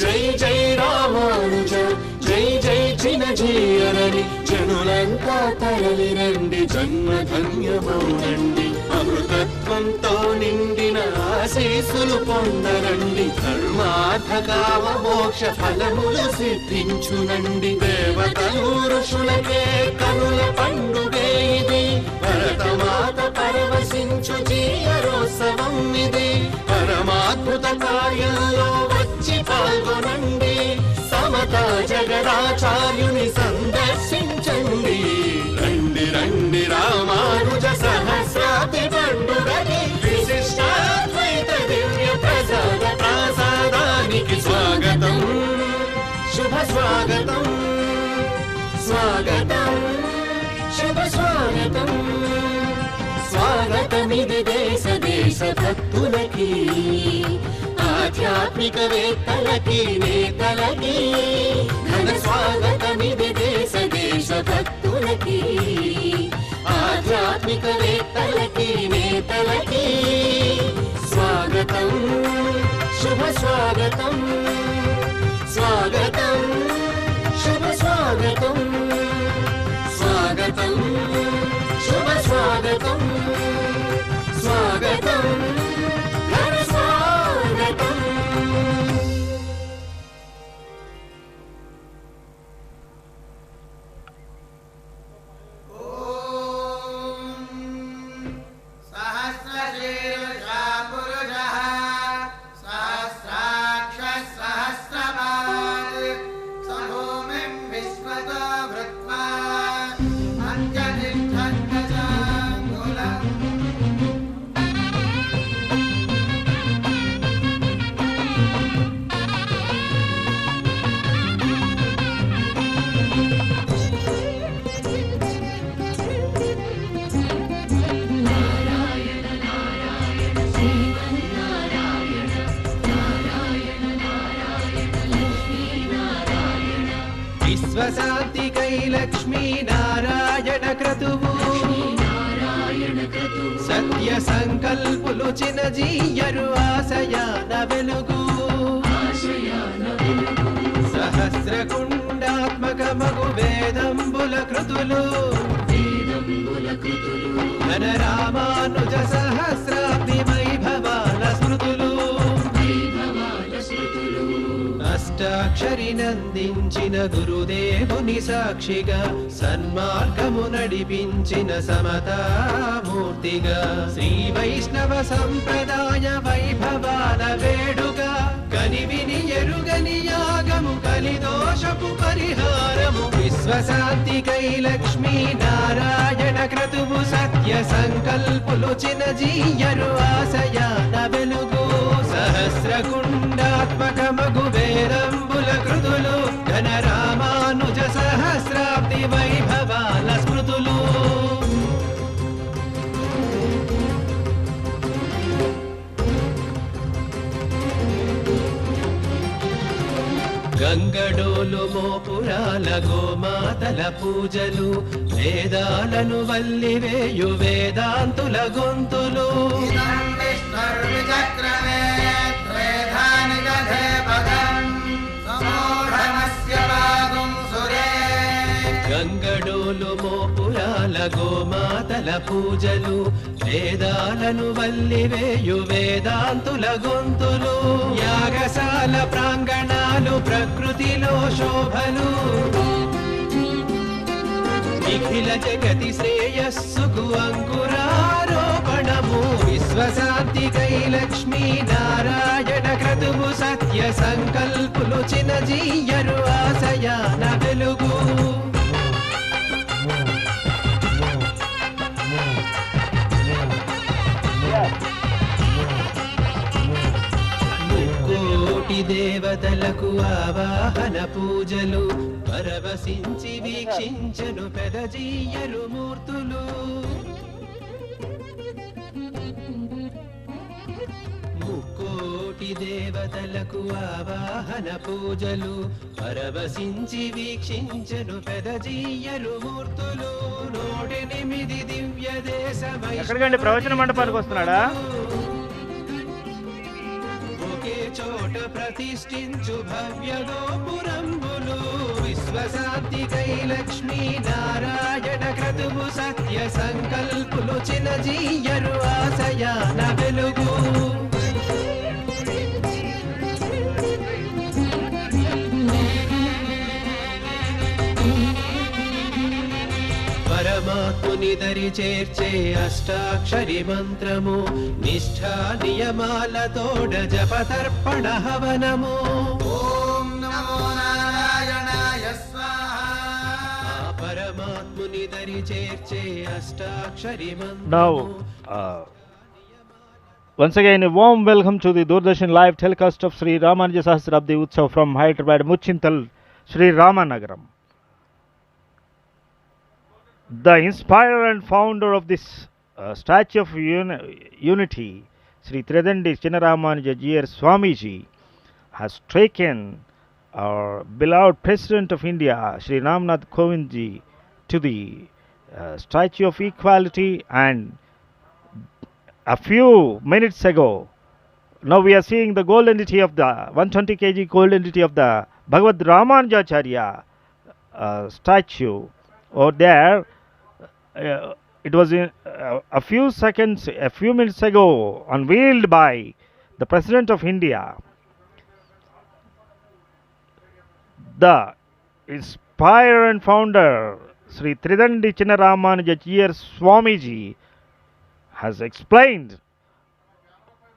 జై జై రామానుజ జై జై చినజీయరని జనులంతా తరలి రండి జన్మధన్యమౌనండి అమృతత్వంతో నిండిన ఆశీస్సులు పొందరండి ధర్మార్థ కామ మోక్ష ఫలములు సిద్ధించునండి దేవతలు ఋషులకే కనుల పండుగే ఇది భరతమాత పరవశించు జీవరోత్సవం ఇది పరమాద్భుత కార్యంలో వచ్చి పాల్గొనండి సమతా జగదాచార్యుని సందర్శించండి రండి రండి రామానుజ సహస్రాబ్ది పండుగకి విశిష్టాద్వైత దివ్య ప్రసాద ప్రసాదానికి స్వాగతం శుభ స్వాగతం స్వాగతం శుభ స్వాగతం. స్వాగతమిది దేశభక్తులకి ఆధ్యాత్మికవేత్తలకి నేతలకి ఘన స్వాగతమిది దేశభక్తులకి ఆధ్యాత్మికవేత్తలకి నేతలకి స్వాగతం శుభ స్వాగతం స్వాగతం శుభ స్వాగతం స్వాగతం శుభ స్వాగతం స్వాగతం ఘన స్వాగతం. सहस्रशीर्षा पुरुषः सहस्राक्षः सहस्रपात् स भूमिं विश्वतो విశ్వశాంతికై లక్ష్మీ నారాయణ క్రతువు సత్య సంకల్పులు చినజీయరు ఆశయాన వెలుగు సహస్రకుండాత్మకమగు వేదంబుల కృతులు ఘన రామానుజ సహస్రాబ్ది వైభవాల స్మృతులు అష్టాక్షరి నందించిన గురుదేవుని సాక్షిగా సన్మార్గము నడిపించిన సమతామూర్తిగా శ్రీ వైష్ణవ సంప్రదాయ వైభవాల వేడుక కనివిని ఎరుగని యాగము కలిదోషపు పరిహారము విశ్వశాంతికై లక్ష్మీ నారాయణ క్రతువు సత్య సంకల్పులు చినజీయరు ఆశయాన వెలుగు సహస్రకుండాత్మకమగు వేదంబుల కృతులు ఘన రామానుజ సహస్రాబ్ది వైభవాల స్మృతులు గంగడోలు మోపురాల గోమాతల పూజలు వేదాలను వల్లివేయు వేదాంతుల గొంతులు ఇదం విష్ణుర్విచక్రమే త్రేధాని దధే పదం సమూఢమస్య భాగం సురే గంగడోలు మోపురాల గోమాతల పూజలు వేదాలను వల్లివేయు వేదాంతుల గొంతులు యాగశాల ప్రాంగణాలు ప్రకృతిలో శోభలు నిఖిల జగతి శ్రేయస్సుకు అంకురారోపణము విశ్వశాంతికై లక్ష్మీ నారాయణ క్రతువు సత్య సంకల్పులు చినజీయరు ఆశయాన వెలుగు కోటి దేవతలకు ఆవాహన పూజలు పరవశించి వీక్షించను పెదజీయరు మూర్తులు ముక్కోటి దేవతలకు ఆవాహన పూజలు పరవశించి వీక్షించను పెదజీయరు మూర్తులు 108 దివ్య దేశ ఎక్కడికండి ప్రవచన మండపానికి వస్తున్నాడా ఒకే చోట ప్రతిష్ఠించు భవ్య గోపురంబులు విశ్వశాంతికై లక్ష్మీ నారాయణ క్రతువు సత్య సంకల్పులు చినజీయరు ఆశయాన వెలుగు పరమాత్ముని దరి చేర్చే అష్టాక్షరి మంత్రము నిష్ఠా నియమాలతోడ జపతర్పణ హవనము ఓం నమో నారాయణాయ స్వాహా పరమాత్ముని దరి చేర్చే అష్టాక్షరి Now, once again, a warm welcome to the Doordarshan live telecast of Sri Ramanuja Sahasrabdi Utsav from Hyderabad, Muchintal, Sri Ramanagaram. The inspirer and founder of this statue of unity, Sri Tridandi Chinnaramanuja G.R. Swamiji, has taken our beloved President of India, Sri Ramnath Kovindji, to the statue of equality, and a few minutes ago, now we are seeing the gold entity of the 120 kg gold entity of the Bhagavad Ramanujacharya statue over there. It was a few minutes ago unveiled by the President of India. The inspirer and founder Sri Tridandi Chinnaramanuja G.R. Swamiji has explained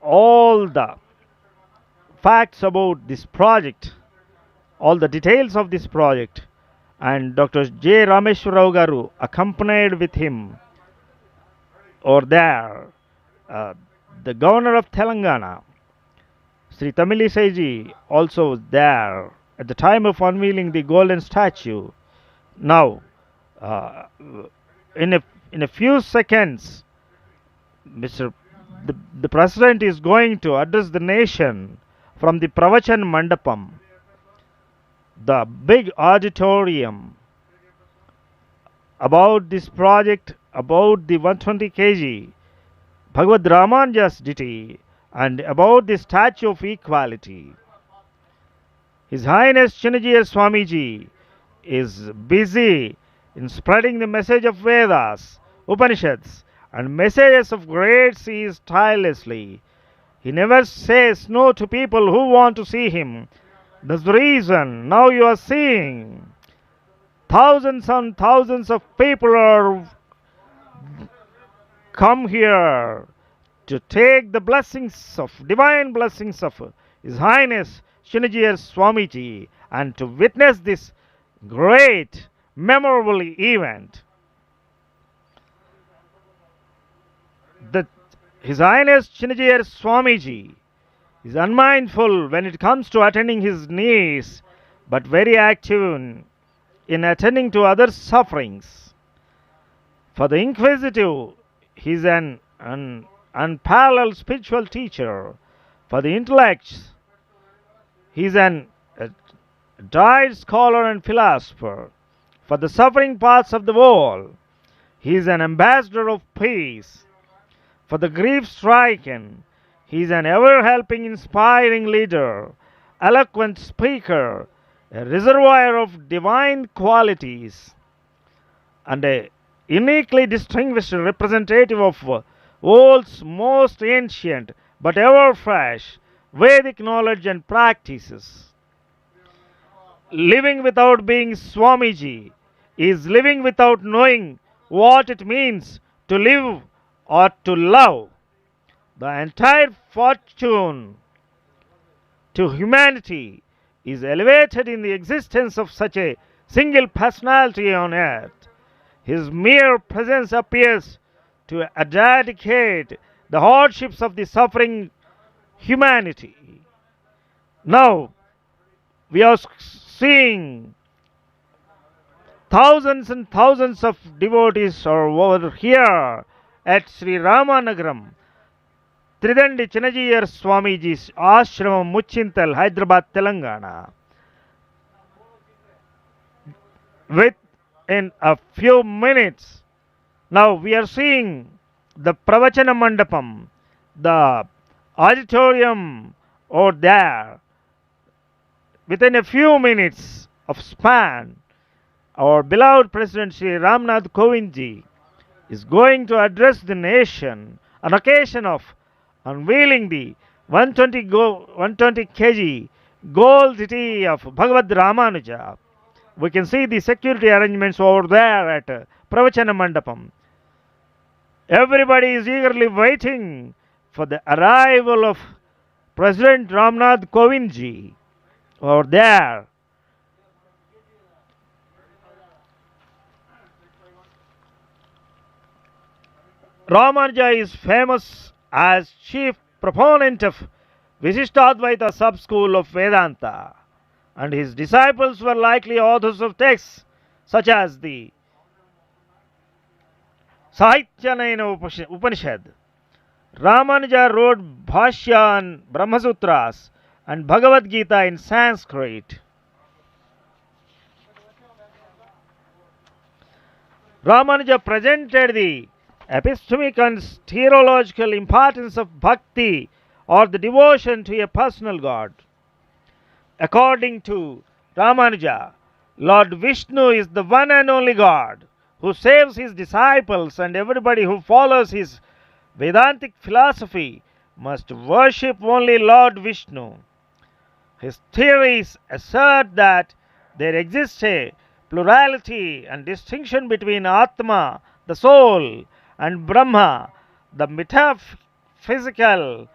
all the facts about this project, all the details of this project, and Dr. J. Rameshwar Rao Garu accompanied with him over there. The governor of Telangana, Sri Tamilisai ji, also was there at the time of unveiling the golden statue. Now, in a few seconds, the president is going to address the nation from the Pravachan Mandapam, the big auditorium about this project, about the 120 kg Bhagavad Ramanuja's deity, and about the statue of equality. His Highness Chinnajir Swamiji is busy in spreading the message of Vedas, Upanishads, and messages of great seas tirelessly. He never says no to people who want to see him. That's the reason now you are seeing thousands and thousands of people are come here to take the blessings of divine blessings of His Highness Shinajir Swamiji and to witness this great memorable event. The, His Highness Shinajir Swamiji is unmindful when it comes to attending his needs, but very active in attending to others' sufferings. For the inquisitive, he is an unparalleled spiritual teacher. For the intellects, he is a died scholar and philosopher. For the suffering parts of the world, he is an ambassador of peace. For the grief-stricken, he is an ever-helping, inspiring leader, eloquent speaker, a reservoir of divine qualities, and a uniquely distinguished representative of world's most ancient but ever fresh Vedic knowledge and practices. Living without being Swamiji is living without knowing what it means to live or to love. The entire fortune to humanity is elevated in the existence of such a single personality on earth. His mere presence appears to eradicate the hardships of the suffering humanity. Now, we are seeing thousands and thousands of devotees are over here at Sri Ramanagaram, Tridandi Chinnajiyar Swamiji's ashramam Muchintal, Hyderabad, Telangana. Within a few minutes, now we are seeing the Pravachana Mandapam, the auditorium over there. Within a few minutes of span, our beloved President Sri Ramnath Kovindji is going to address the nation on occasion of unveiling the 120 kg gold city of Bhagavad Ramanuja. We can see the security arrangements over there at Pravachana Mandapam. Everybody is eagerly waiting for the arrival of President Ramnath Kovindji over there. Ramanuja is famous as chief proponent of Visishtadvaita sub-school of Vedanta, and his disciples were likely authors of texts such as the Sahityanayana Upanishad. Ramanuja wrote Bhashya and Brahmasutras and Bhagavad Gita in Sanskrit. Ramanuja presented the epistemic and theological importance of bhakti or the devotion to a personal God. According to Ramanuja, Lord Vishnu is the one and only God who saves his disciples, and everybody who follows his Vedantic philosophy must worship only Lord Vishnu. His theories assert that there exists a plurality and distinction between Atma, the soul, and Brahma, the metaphysical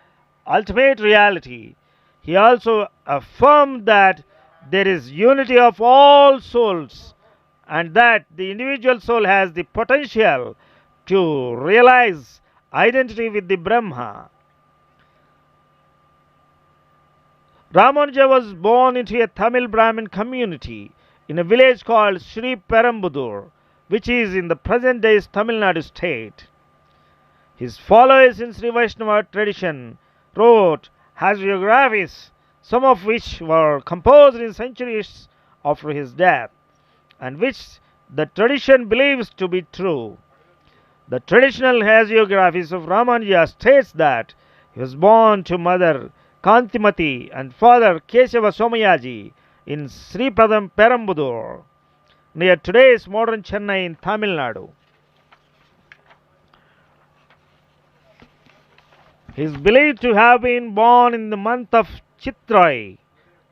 ultimate reality. He also affirmed that there is unity of all souls and that the individual soul has the potential to realize identity with the Brahma. Ramanuja was born into a Tamil Brahmin community in a village called Sri Perambudur, which is in the present day Tamil Nadu state. His followers in Sri Vaishnava tradition wrote hagiographies, some of which were composed in centuries after his death, and which the tradition believes to be true. The traditional hagiographies of Ramanuja states that he was born to mother Kantimati and father Kesava Somayaji in Sripadam Perambudur, near today's modern Chennai in Tamil Nadu. He is believed to have been born in the month of Chitrai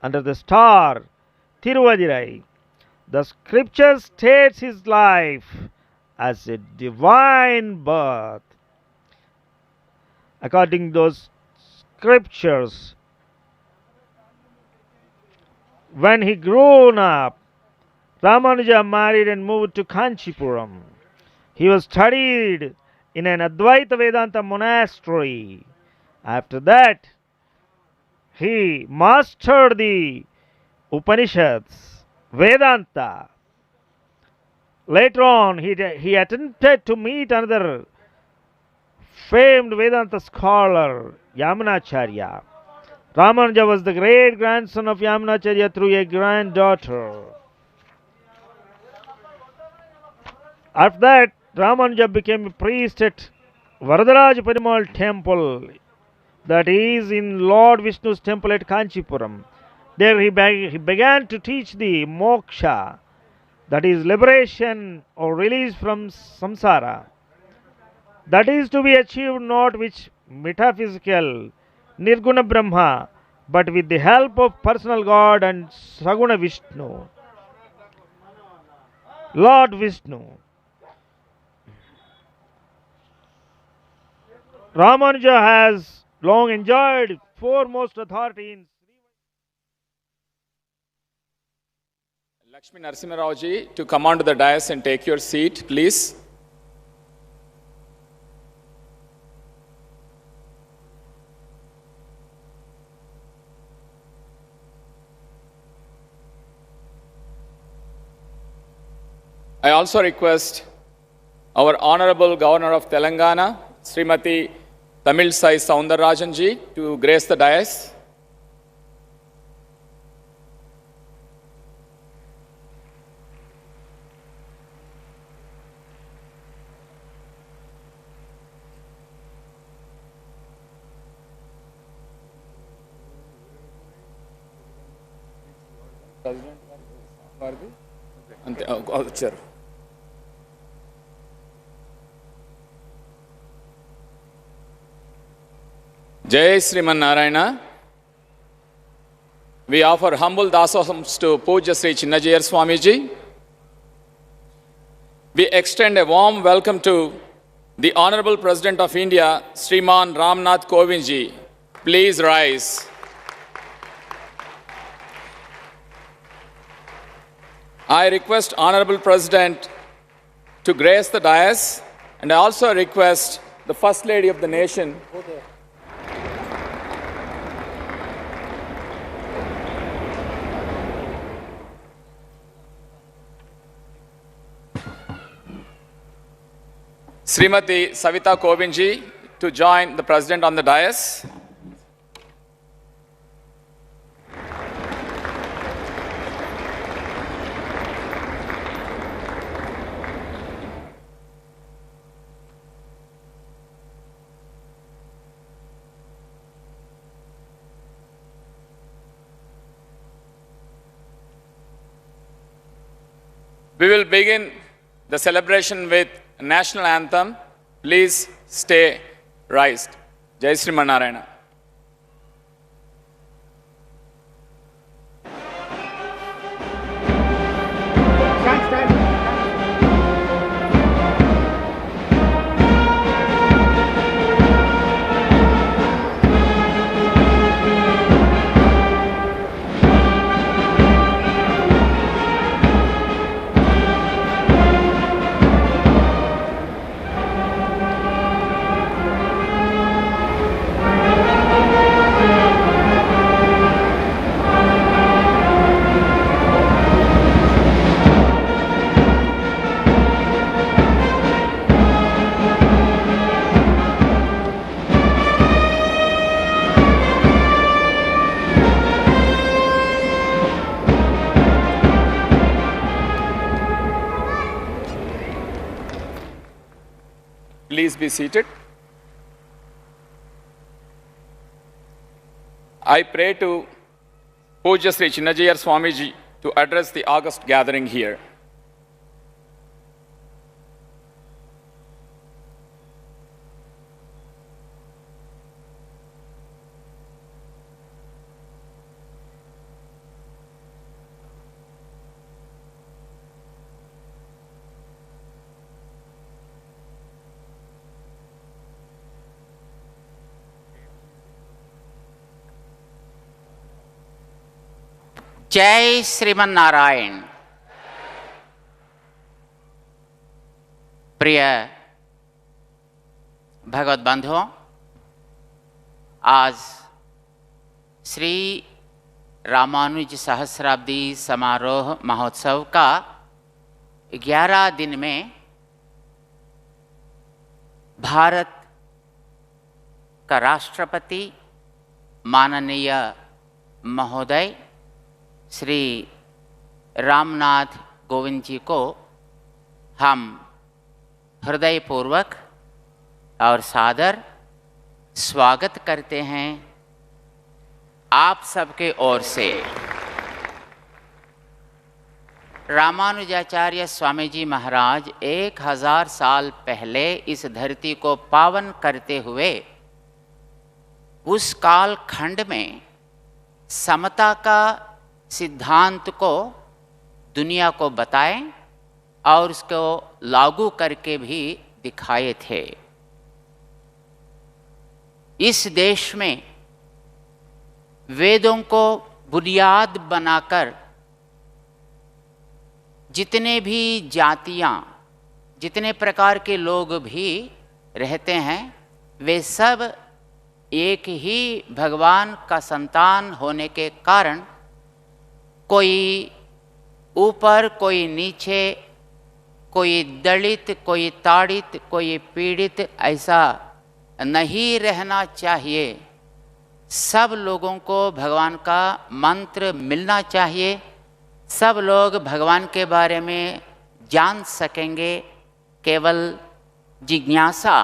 under the star Tiruvadirai. The scripture states his life as a divine birth. According to those scriptures, when he grew up, Ramanuja married and moved to Kanchipuram. He was studied in an Advaita Vedanta monastery. After that, he mastered the Upanishads, Vedanta. Later on, he attempted to meet another famed Vedanta scholar, Yamunacharya. Ramanuja was the great grandson of Yamunacharya through a granddaughter. After that, Ramanuja became a priest at Varadaraj Perumal temple, that is in Lord Vishnu's temple at Kanchipuram. There he began to teach the moksha, that is liberation or release from samsara. That is to be achieved not with metaphysical Nirguna Brahma, but with the help of personal God and Saguna Vishnu, Lord Vishnu. Ramanuja has long enjoyed foremost authority in Lakshmi Narasimha ji to come onto the dais and take your seat, please. I also request our Honorable Governor of Telangana, Srimati Tamil Sai Soundararajan ji, to grace the dais. వచ్చారు. Jai Sriman Narayana. We offer humble dasahams to Puja Sri Chinnajayar Swamiji. We extend a warm welcome to the Honorable President of India, Sriman Ramnath Kovind ji. Please rise. I request Honorable President to grace the dais, and I also request the First Lady of the nation Srimati Savita Kovind ji to join the President on the dais. We will begin the celebration with national anthem. Please stay raised. Jai Sri Narayana. Please be seated. I pray to Pujya Sri Chinnajayar Swamiji to address the August gathering here. जय श्रीमन नारायण। प्रिय भगवत बंधुओं, आज श्री रामानुज सहस्राब्दी समारोह महोत्सव का 11 दिन में भारत का राष्ट्रपति माननीय महोदय श्री रामनाथ कोविंद जी को हम हृदयपूर्वक और सादर स्वागत करते हैं आप सबके ओर से। रामानुजाचार्य स्वामी जी महाराज 1000 साल पहले इस धरती को पावन करते हुए उस काल खंड में समता का सिद्धांत को दुनिया को बताएं और उसको लागू करके भी दिखाए थे। इस देश में वेदों को बुनियाद बनाकर जितने भी जातियां, जितने प्रकार के लोग भी रहते हैं, वे सब एक ही भगवान का संतान होने के कारण कोई ऊपर, कोई नीचे, कोई दलित, कोई ताड़ित, कोई पीड़ित ऐसा नहीं रहना चाहिए। सब लोगों को भगवान का मंत्र मिलना चाहिए। सब लोग भगवान के बारे में जान सकेंगे। केवल जिज्ञासा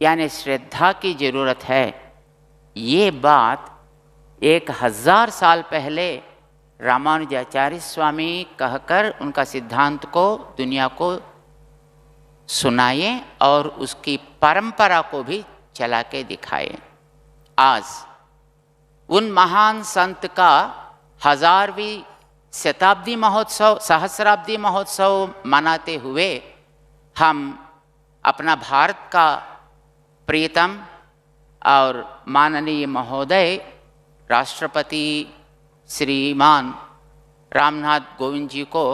यानी श्रद्धा की ज़रूरत है। ये बात 1000 साल पहले रामानुजाचार्य स्वामी कहकर उनका सिद्धांत को दुनिया को सुनाए और उसकी परंपरा को भी चला के दिखाए। आज उन महान संत का 1000वीं शताब्दी महोत्सव, सहस्राब्दी महोत्सव मनाते हुए हम अपना भारत का प्रियतम और माननीय महोदय राष्ट्रपति श्रीमान रामनाथ कोविंद जी को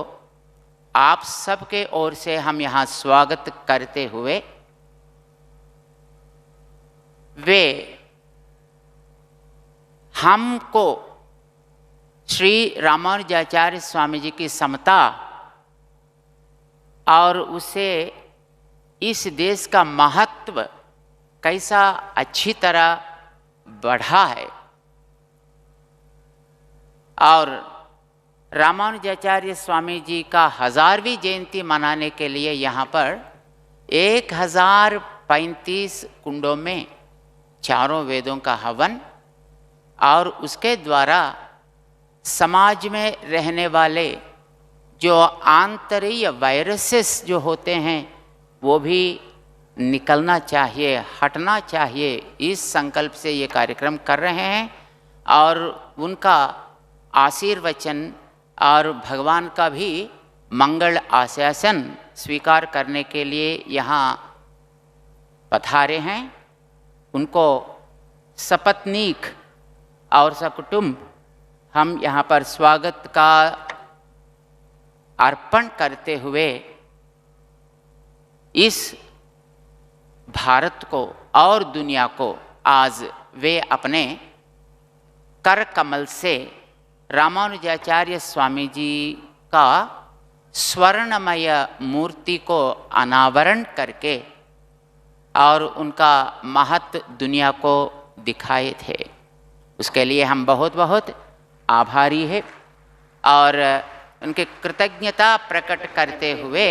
आप सबके ओर से हम यहाँ स्वागत करते हुए वे हमको श्री रामानुजाचार्य स्वामी जी की समता और उसे इस देश का महत्व कैसा अच्छी तरह बढ़ा है और रामानुजाचार्य स्वामी जी का 1000वीं जयंती मनाने के लिए यहाँ पर 1035 कुंडों में चारों वेदों का हवन और उसके द्वारा समाज में रहने वाले जो आंतरिक वायरसेस जो होते हैं वो भी निकलना चाहिए, हटना चाहिए। इस संकल्प से ये कार्यक्रम कर रहे हैं और उनका आशीर्वचन और भगवान का भी मंगल आशासन स्वीकार करने के लिए यहाँ पधारे हैं। उनको सपत्नीक और सकुटुंब हम यहाँ पर स्वागत का अर्पण करते हुए इस भारत को और दुनिया को आज वे अपने कर कमल से रामानुजाचार्य स्वामी जी का स्वर्णमय मूर्ति को अनावरण करके और उनका महत्व दुनिया को दिखाए थे। उसके लिए हम बहुत बहुत आभारी हैं और उनके कृतज्ञता प्रकट करते हुए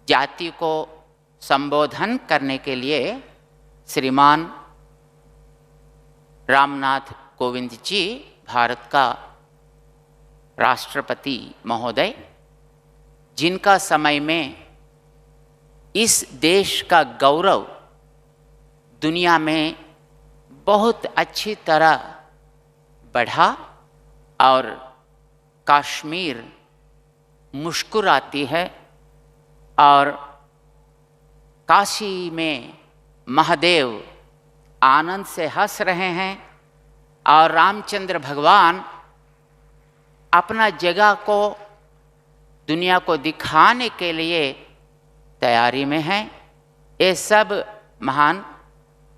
जाति को संबोधन करने के लिए श्रीमान रामनाथ कोविंद जी, भारत का राष्ट्रपति महोदय, जिनका समय में इस देश का गौरव दुनिया में बहुत अच्छी तरह बढ़ा और कश्मीर मुस्कुराती है और काशी में महादेव आनंद से हंस रहे हैं और रामचंद्र भगवान अपना जगह को दुनिया को दिखाने के लिए तैयारी में हैं। ये सब महान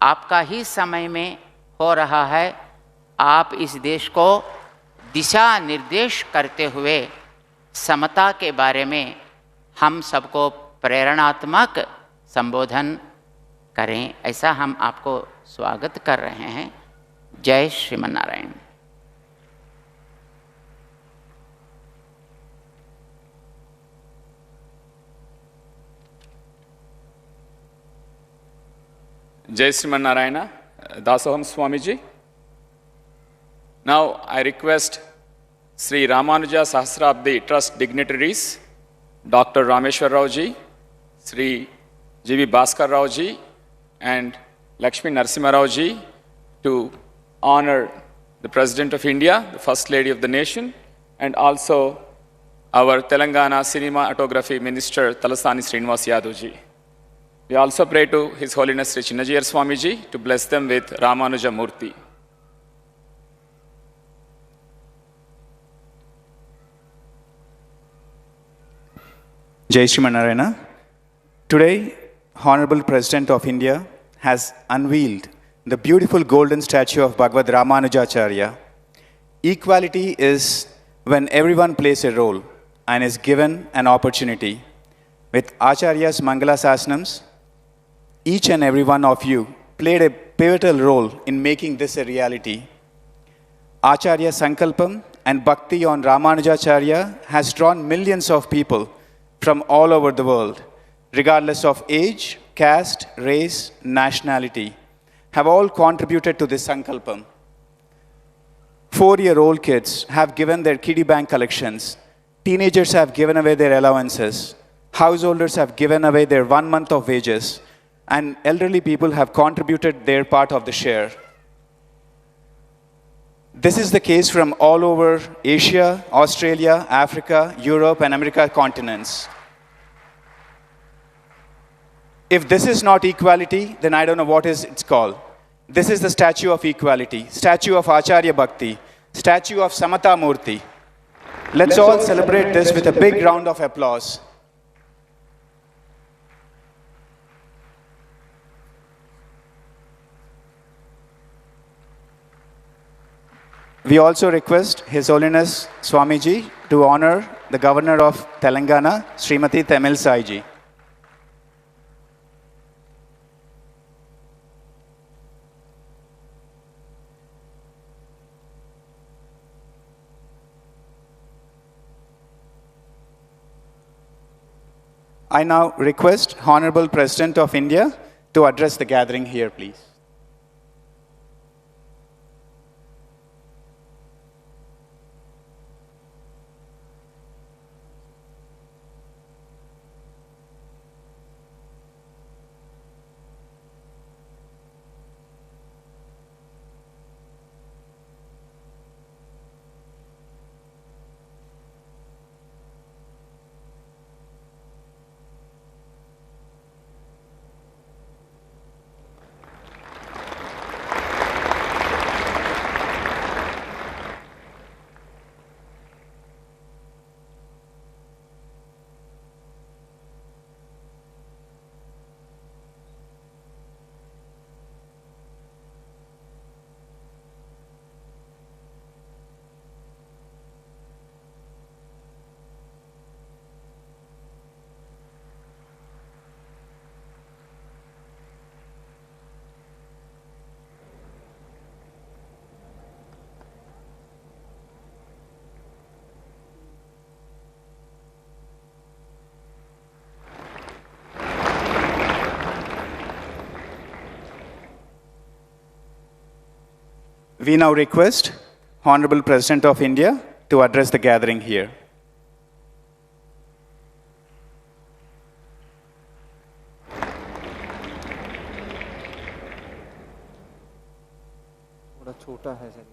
आपका ही समय में हो रहा है। आप इस देश को दिशा निर्देश करते हुए समता के बारे में हम सबको प्रेरणात्मक संबोधन करें, ऐसा हम आपको स्वागत कर रहे हैं। जय Shriman Narayan. Jai Sriman Narayana, Dasoham Swamiji. Now I request Sri Ramanuja Sahasrabdi Trust dignitaries, Dr. Rameshwar Rao ji, Sri G.V. Bhaskar Rao ji, and Lakshmi Narasimha Rao ji to honor the President of India, the First Lady of the nation, and also our Telangana Cinematography Minister Talasani Srinivas Yadav ji. We also pray to His Holiness Sri Chinnajiyar Swamiji to bless them with Ramanuja Murti. Jai Shriman Narayana. Today, Honorable President of India has unveiled the beautiful golden statue of Bhagavad Ramanujacharya. Equality is when everyone plays a role and is given an opportunity. With Acharya's Mangala Sasanams, each and every one of you played a pivotal role in making this a reality. Acharya Sankalpam and Bhakti on Ramanujacharya has drawn millions of people from all over the world, regardless of age, caste, race, nationality, have all contributed to this Sankalpam. 4-year-old kids have given their kiddie bank collections. Teenagers have given away their allowances. Householders have given away their 1 month of wages. And elderly people have contributed their part of the share. This is the case from all over Asia, Australia, Africa, Europe, and America continents. If this is not equality, then I don't know what it's called. This is the statue of equality, statue of Acharya Bhakti, statue of Samata Murti. Let's all celebrate this with a big round of applause. We also request His Holiness Swamiji to honor the Governor of Telangana, Srimati Tamil Saiji. I now request Honorable President of India to address the gathering here, please. We now request Honorable President of India to address the gathering here. थोड़ा छोटा है sir.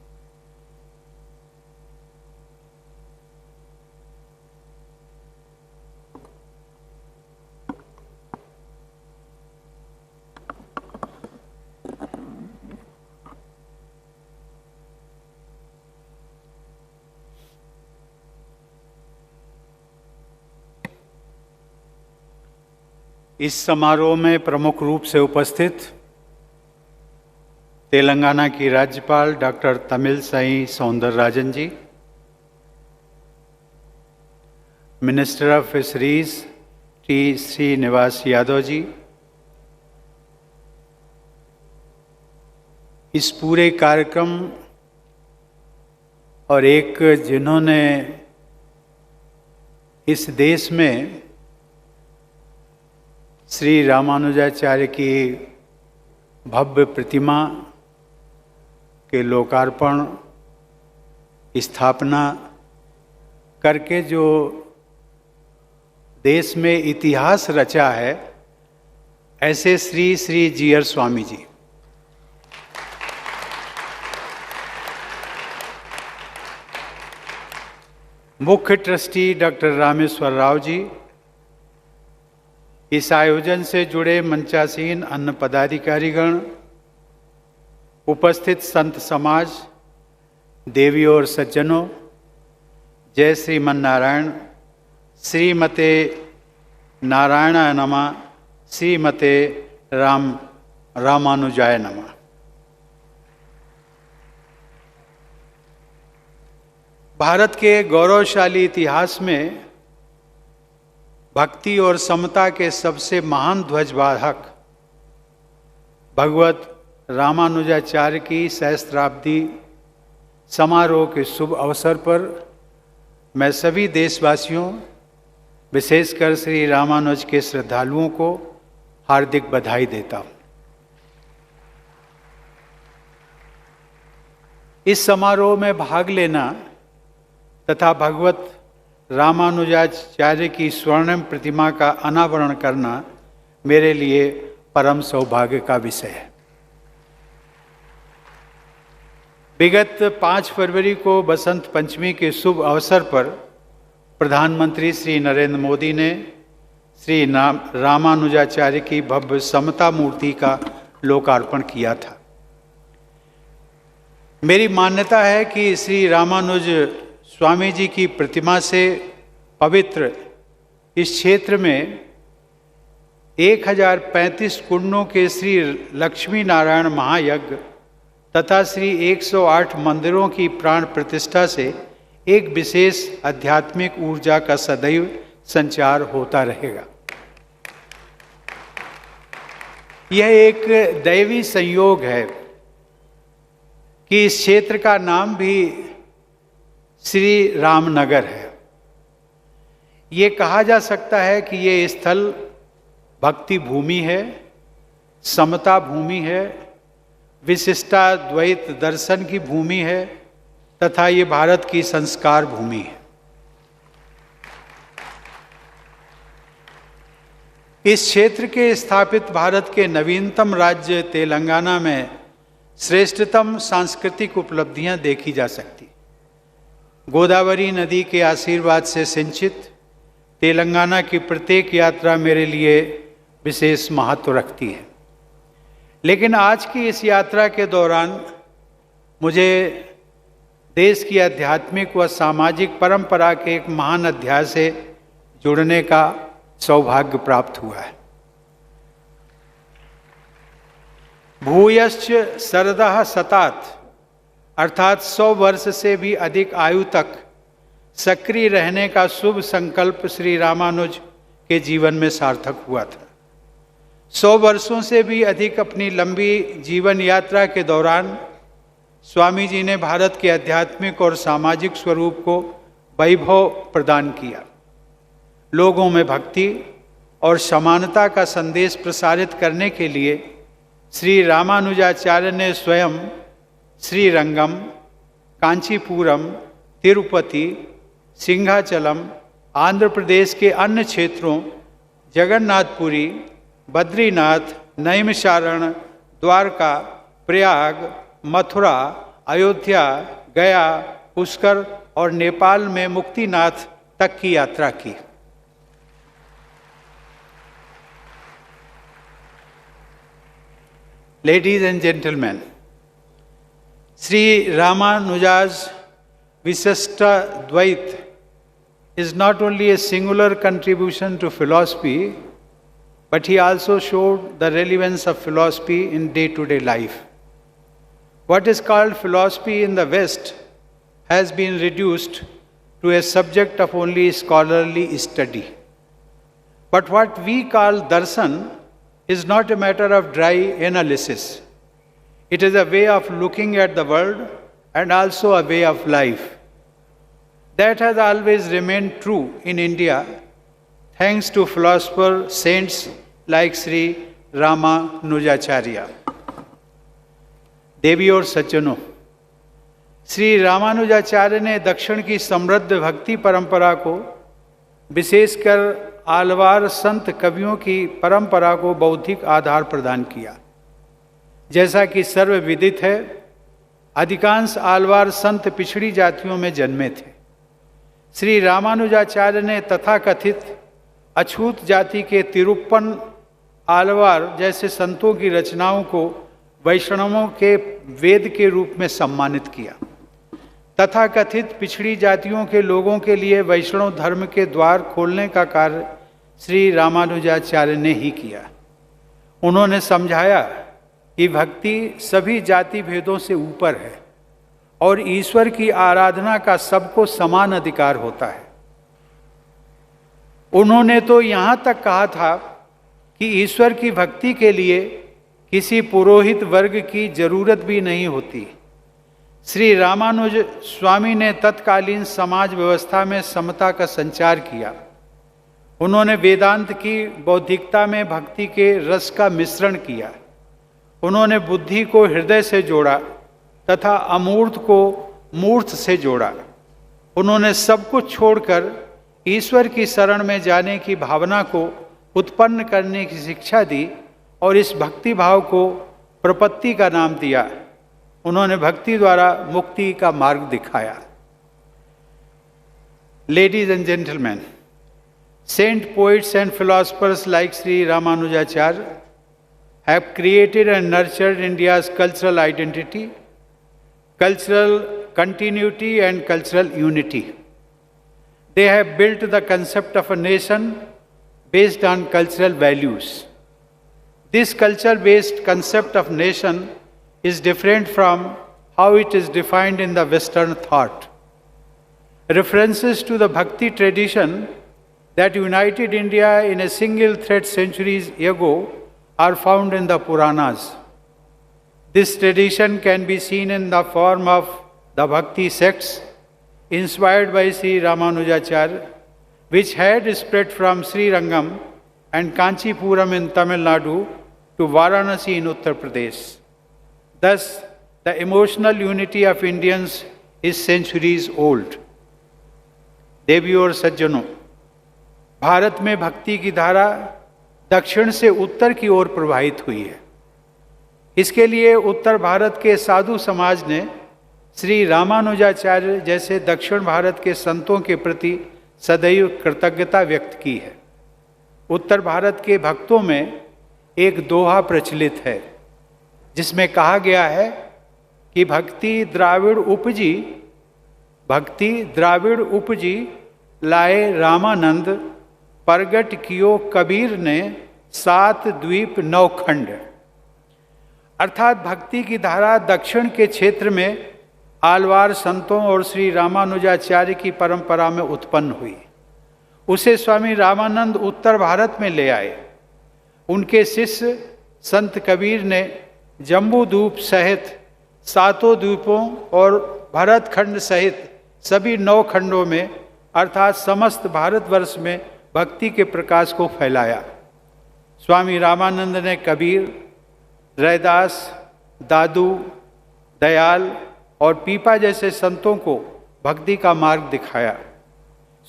इस समारोह में प्रमुख रूप से उपस्थित तेलंगाना की राज्यपाल doctor Tamilisai Soundararajan ji, minister of fisheries T Srinivas Yadav ji, इस पूरे कार्यक्रम और एक जिन्होंने इस देश में श्री रामानुजाचार्य की भव्य प्रतिमा के लोकार्पण स्थापना करके जो देश में इतिहास रचा है, ऐसे श्री श्री जीयर स्वामी जी, मुख्य ट्रस्टी डॉक्टर रामेश्वर राव जी, इस आयोजन से जुड़े मंचासीन अन्य पदाधिकारीगण, उपस्थित संत समाज, देवियों और सज्जनों, जय श्रीमन नारायण, श्रीमते नारायण नमः, श्रीमते रामानुजाय नमः। भारत के गौरवशाली इतिहास में भक्ति और समता के सबसे महान ध्वजवाहक भगवत रामानुजाचार्य की सहस्त्राब्दी समारोह के शुभ अवसर पर मैं सभी देशवासियों, विशेषकर श्री रामानुज के श्रद्धालुओं को हार्दिक बधाई देता हूँ। इस समारोह में भाग लेना तथा भगवत रामानुजाचार्य की स्वर्णिम प्रतिमा का अनावरण करना मेरे लिए परम सौभाग्य का विषय है। विगत 5 फरवरी को बसंत पंचमी के शुभ अवसर पर प्रधानमंत्री श्री नरेंद्र मोदी ने श्री रामानुजाचार्य की भव्य समता मूर्ति का लोकार्पण किया था। मेरी मान्यता है कि श्री रामानुज स्वामी जी की प्रतिमा से पवित्र इस क्षेत्र में 1035 कुंडों के श्री लक्ष्मी नारायण महायज्ञ तथा श्री 108 मंदिरों की प्राण प्रतिष्ठा से एक विशेष आध्यात्मिक ऊर्जा का सदैव संचार होता रहेगा। यह एक दैवी संयोग है कि इस क्षेत्र का नाम भी श्री रामनगर है। ये कहा जा सकता है कि ये स्थल भक्ति भूमि है, समता भूमि है, विशिष्टाद्वैत दर्शन की भूमि है तथा ये भारत की संस्कार भूमि है। इस क्षेत्र के स्थापित भारत के नवीनतम राज्य तेलंगाना में श्रेष्ठतम सांस्कृतिक उपलब्धियां देखी जा सकती। गोदावरी नदी के आशीर्वाद से सिंचित तेलंगाना की प्रत्येक यात्रा मेरे लिए विशेष महत्व रखती है। लेकिन आज की इस यात्रा के दौरान मुझे देश की आध्यात्मिक व सामाजिक परंपरा के एक महान अध्याय से जुड़ने का सौभाग्य प्राप्त हुआ है। भूयश्च शरदः शतात् अर्थात 100 वर्ष से भी अधिक आयु तक सक्रिय रहने का शुभ संकल्प श्री रामानुज के जीवन में सार्थक हुआ था। 100 वर्षों से भी अधिक अपनी लंबी जीवन यात्रा के दौरान स्वामी जी ने भारत के आध्यात्मिक और सामाजिक स्वरूप को वैभव प्रदान किया। लोगों में भक्ति और समानता का संदेश प्रसारित करने के लिए श्री रामानुजाचार्य ने स्वयं श्रीरंगम, कांचीपुरम, तिरुपति, सिंहाचलम, आंध्र प्रदेश के अन्य क्षेत्रों जगन्नाथपुरी, बद्रीनाथ, नैमिषारण, द्वारका, प्रयाग, मथुरा, अयोध्या, गया, पुष्कर और नेपाल में मुक्तिनाथ तक की यात्रा की। Ladies and gentlemen, Sri Ramanuja's Visishta Dvait is not only a singular contribution to philosophy, but he also showed the relevance of philosophy in day-to-day life. What is called philosophy in the West has been reduced to a subject of only scholarly study. But what we call darshan is not a matter of dry analysis. It is a way of looking at the world and also a way of life. That has always remained true in India, thanks to philosopher saints like Sri Ramanujacharya. देवी और सज्जनों, श्री रामानुजाचार्य ने दक्षिण की समृद्ध भक्ति परंपरा को, विशेषकर आलवार संत कवियों की परंपरा को बौद्धिक आधार प्रदान किया। जैसा कि सर्वविदित है, अधिकांश आलवार संत पिछड़ी जातियों में जन्मे थे। श्री रामानुजाचार्य ने तथाकथित अछूत जाति के तिरुप्पन आलवार जैसे संतों की रचनाओं को वैष्णवों के वेद के रूप में सम्मानित किया। तथाकथित पिछड़ी जातियों के लोगों के लिए वैष्णव धर्म के द्वार खोलने का कार्य श्री रामानुजाचार्य ने ही किया। उन्होंने समझाया कि भक्ति सभी जाति भेदों से ऊपर है और ईश्वर की आराधना का सबको समान अधिकार होता है। उन्होंने तो यहाँ तक कहा था कि ईश्वर की भक्ति के लिए किसी पुरोहित वर्ग की जरूरत भी नहीं होती। श्री रामानुज स्वामी ने तत्कालीन समाज व्यवस्था में समता का संचार किया। उन्होंने वेदांत की बौद्धिकता में भक्ति के रस का मिश्रण किया। उन्होंने बुद्धि को हृदय से जोड़ा तथा अमूर्त को मूर्त से जोड़ा। उन्होंने सब कुछ छोड़कर ईश्वर की शरण में जाने की भावना को उत्पन्न करने की शिक्षा दी और इस भक्ति भाव को प्रपत्ति का नाम दिया। उन्होंने भक्ति द्वारा मुक्ति का मार्ग दिखाया। Ladies and gentlemen, saint poets and philosophers like Sri Ramanujacharya have created and nurtured India's cultural identity, cultural continuity and cultural unity. They have built the concept of a nation based on cultural values. This culture-based concept of nation is different from how it is defined in the Western thought. References to the Bhakti tradition that united India in a single thread centuries ago are found in the Puranas. This tradition can be seen in the form of the Bhakti sects inspired by Sri Ramanujacharya, which had spread from Sri Rangam and Kanchipuram in Tamil Nadu to Varanasi in Uttar Pradesh. Thus, the emotional unity of Indians is centuries old. देवियों और सज्जनों, भारत में भक्ति की धारा दक्षिण से उत्तर की ओर प्रवाहित हुई है। इसके लिए उत्तर भारत के साधु समाज ने श्री रामानुजाचार्य जैसे दक्षिण भारत के संतों के प्रति सदैव कृतज्ञता व्यक्त की है। उत्तर भारत के भक्तों में एक दोहा प्रचलित है जिसमें कहा गया है कि भक्ति द्राविड़ उपजी लाए रामानंद, प्रगट कियो कबीर ने 7 द्वीप 9 खंड। अर्थात भक्ति की धारा दक्षिण के क्षेत्र में आलवार संतों और श्री रामानुजाचार्य की परंपरा में उत्पन्न हुई। उसे स्वामी रामानंद उत्तर भारत में ले आए। उनके शिष्य संत कबीर ने जम्बू द्वीप सहित 7 द्वीपों और भरतखंड सहित सभी 9 खंडों में अर्थात समस्त भारतवर्ष में भक्ति के प्रकाश को फैलाया। स्वामी रामानंद ने कबीर, रैदास, दादू, दयाल और पीपा जैसे संतों को भक्ति का मार्ग दिखाया।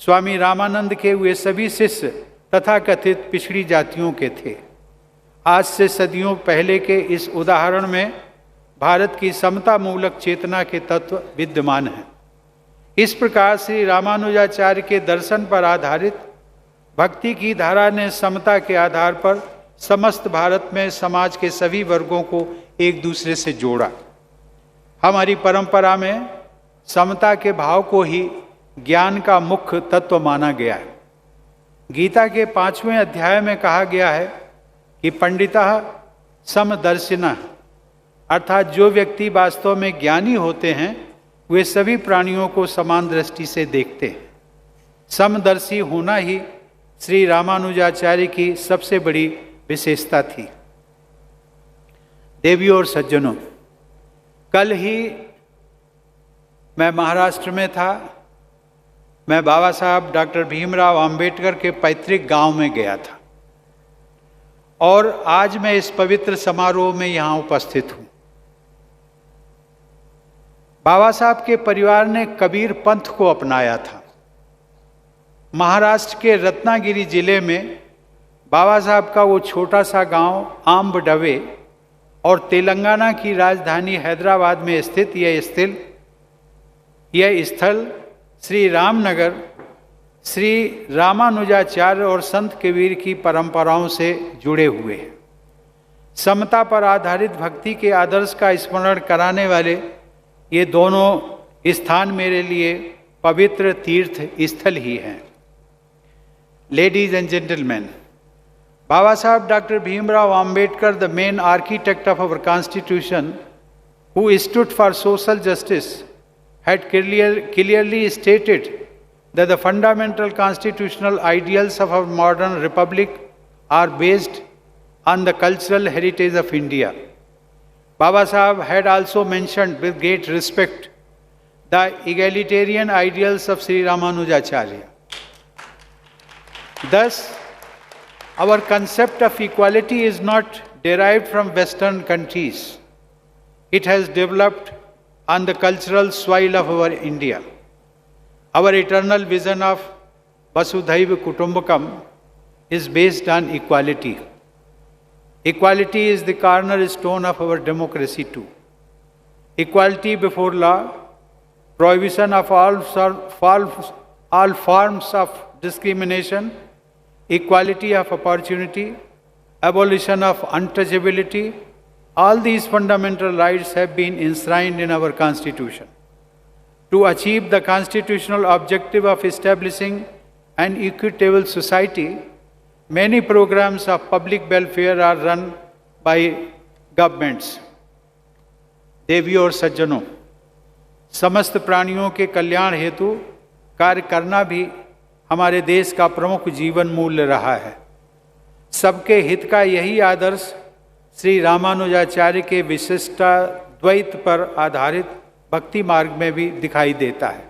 स्वामी रामानंद के वे सभी शिष्य तथाकथित पिछड़ी जातियों के थे। आज से सदियों पहले के इस उदाहरण में भारत की समता मूलक चेतना के तत्व विद्यमान हैं। इस प्रकार श्री रामानुजाचार्य के दर्शन पर आधारित भक्ति की धारा ने समता के आधार पर समस्त भारत में समाज के सभी वर्गों को एक दूसरे से जोड़ा। हमारी परंपरा में समता के भाव को ही ज्ञान का मुख्य तत्व माना गया है। गीता के 5वें अध्याय में कहा गया है कि पंडितः समदर्शिनः, अर्थात जो व्यक्ति वास्तव में ज्ञानी होते हैं वे सभी प्राणियों को समान दृष्टि से देखते हैं। समदर्शी होना ही श्री रामानुजाचार्य की सबसे बड़ी विशेषता थी। देवियों और सज्जनों, कल ही मैं महाराष्ट्र में था। मैं बाबा साहब डॉक्टर भीमराव अंबेडकर के पैतृक गांव में गया था और आज मैं इस पवित्र समारोह में यहाँ उपस्थित हूँ। बाबा साहब के परिवार ने कबीर पंथ को अपनाया था। महाराष्ट्र के रत्नागिरी जिले में बाबा साहब का वो छोटा सा गांव आम्बडवे और तेलंगाना की राजधानी हैदराबाद में स्थित यह स्थल श्री रामनगर श्री रामानुजाचार्य और संत कबीर की परंपराओं से जुड़े हुए हैं। समता पर आधारित भक्ति के आदर्श का स्मरण कराने वाले ये दोनों स्थान मेरे लिए पवित्र तीर्थ स्थल ही हैं। Ladies and gentleman, Baba Sahib Dr. Bhimrao Ambedkar, the main architect of our constitution, who stood for social justice, had clearly stated that the fundamental constitutional ideals of our modern republic are based on the cultural heritage of India. Baba Sahib had also mentioned with great respect the egalitarian ideals of Sri Ramanujacharya. Thus, our concept of equality is not derived from Western countries. It has developed on the cultural soil of our India. Our eternal vision of Vasudhaiva Kutumbakam is based on equality. Equality is the cornerstone of our democracy too. Equality before law, prohibition of all forms of discrimination, equality of opportunity, abolition of untouchability, all these fundamental rights have been enshrined in our Constitution. To achieve the constitutional objective of establishing an equitable society, many programs of public welfare are run by governments. देवियों और सज्जनों, समस्त प्राणियों के कल्याण हेतु कार्य करना भी हमारे देश का प्रमुख जीवन मूल्य रहा है। सबके हित का यही आदर्श श्री रामानुजाचार्य के विशिष्टाद्वैत पर आधारित भक्ति मार्ग में भी दिखाई देता है।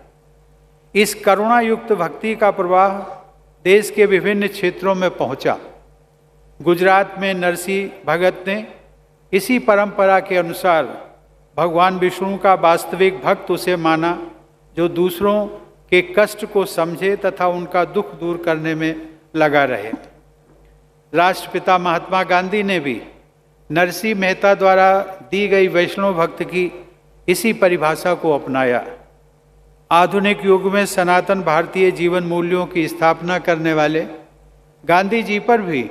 इस करुणा युक्त भक्ति का प्रवाह देश के विभिन्न क्षेत्रों में पहुंचा। गुजरात में नरसिंह भगत ने इसी परंपरा के अनुसार भगवान विष्णु का वास्तविक भक्त उसे माना जो दूसरों के कष्ट को समझे तथा उनका दुख दूर करने में लगा रहे। राष्ट्रपिता महात्मा गांधी ने भी नरसिंह मेहता द्वारा दी गई वैष्णव भक्त की इसी परिभाषा को अपनाया। आधुनिक युग में सनातन भारतीय जीवन मूल्यों की स्थापना करने वाले गांधी जी पर भी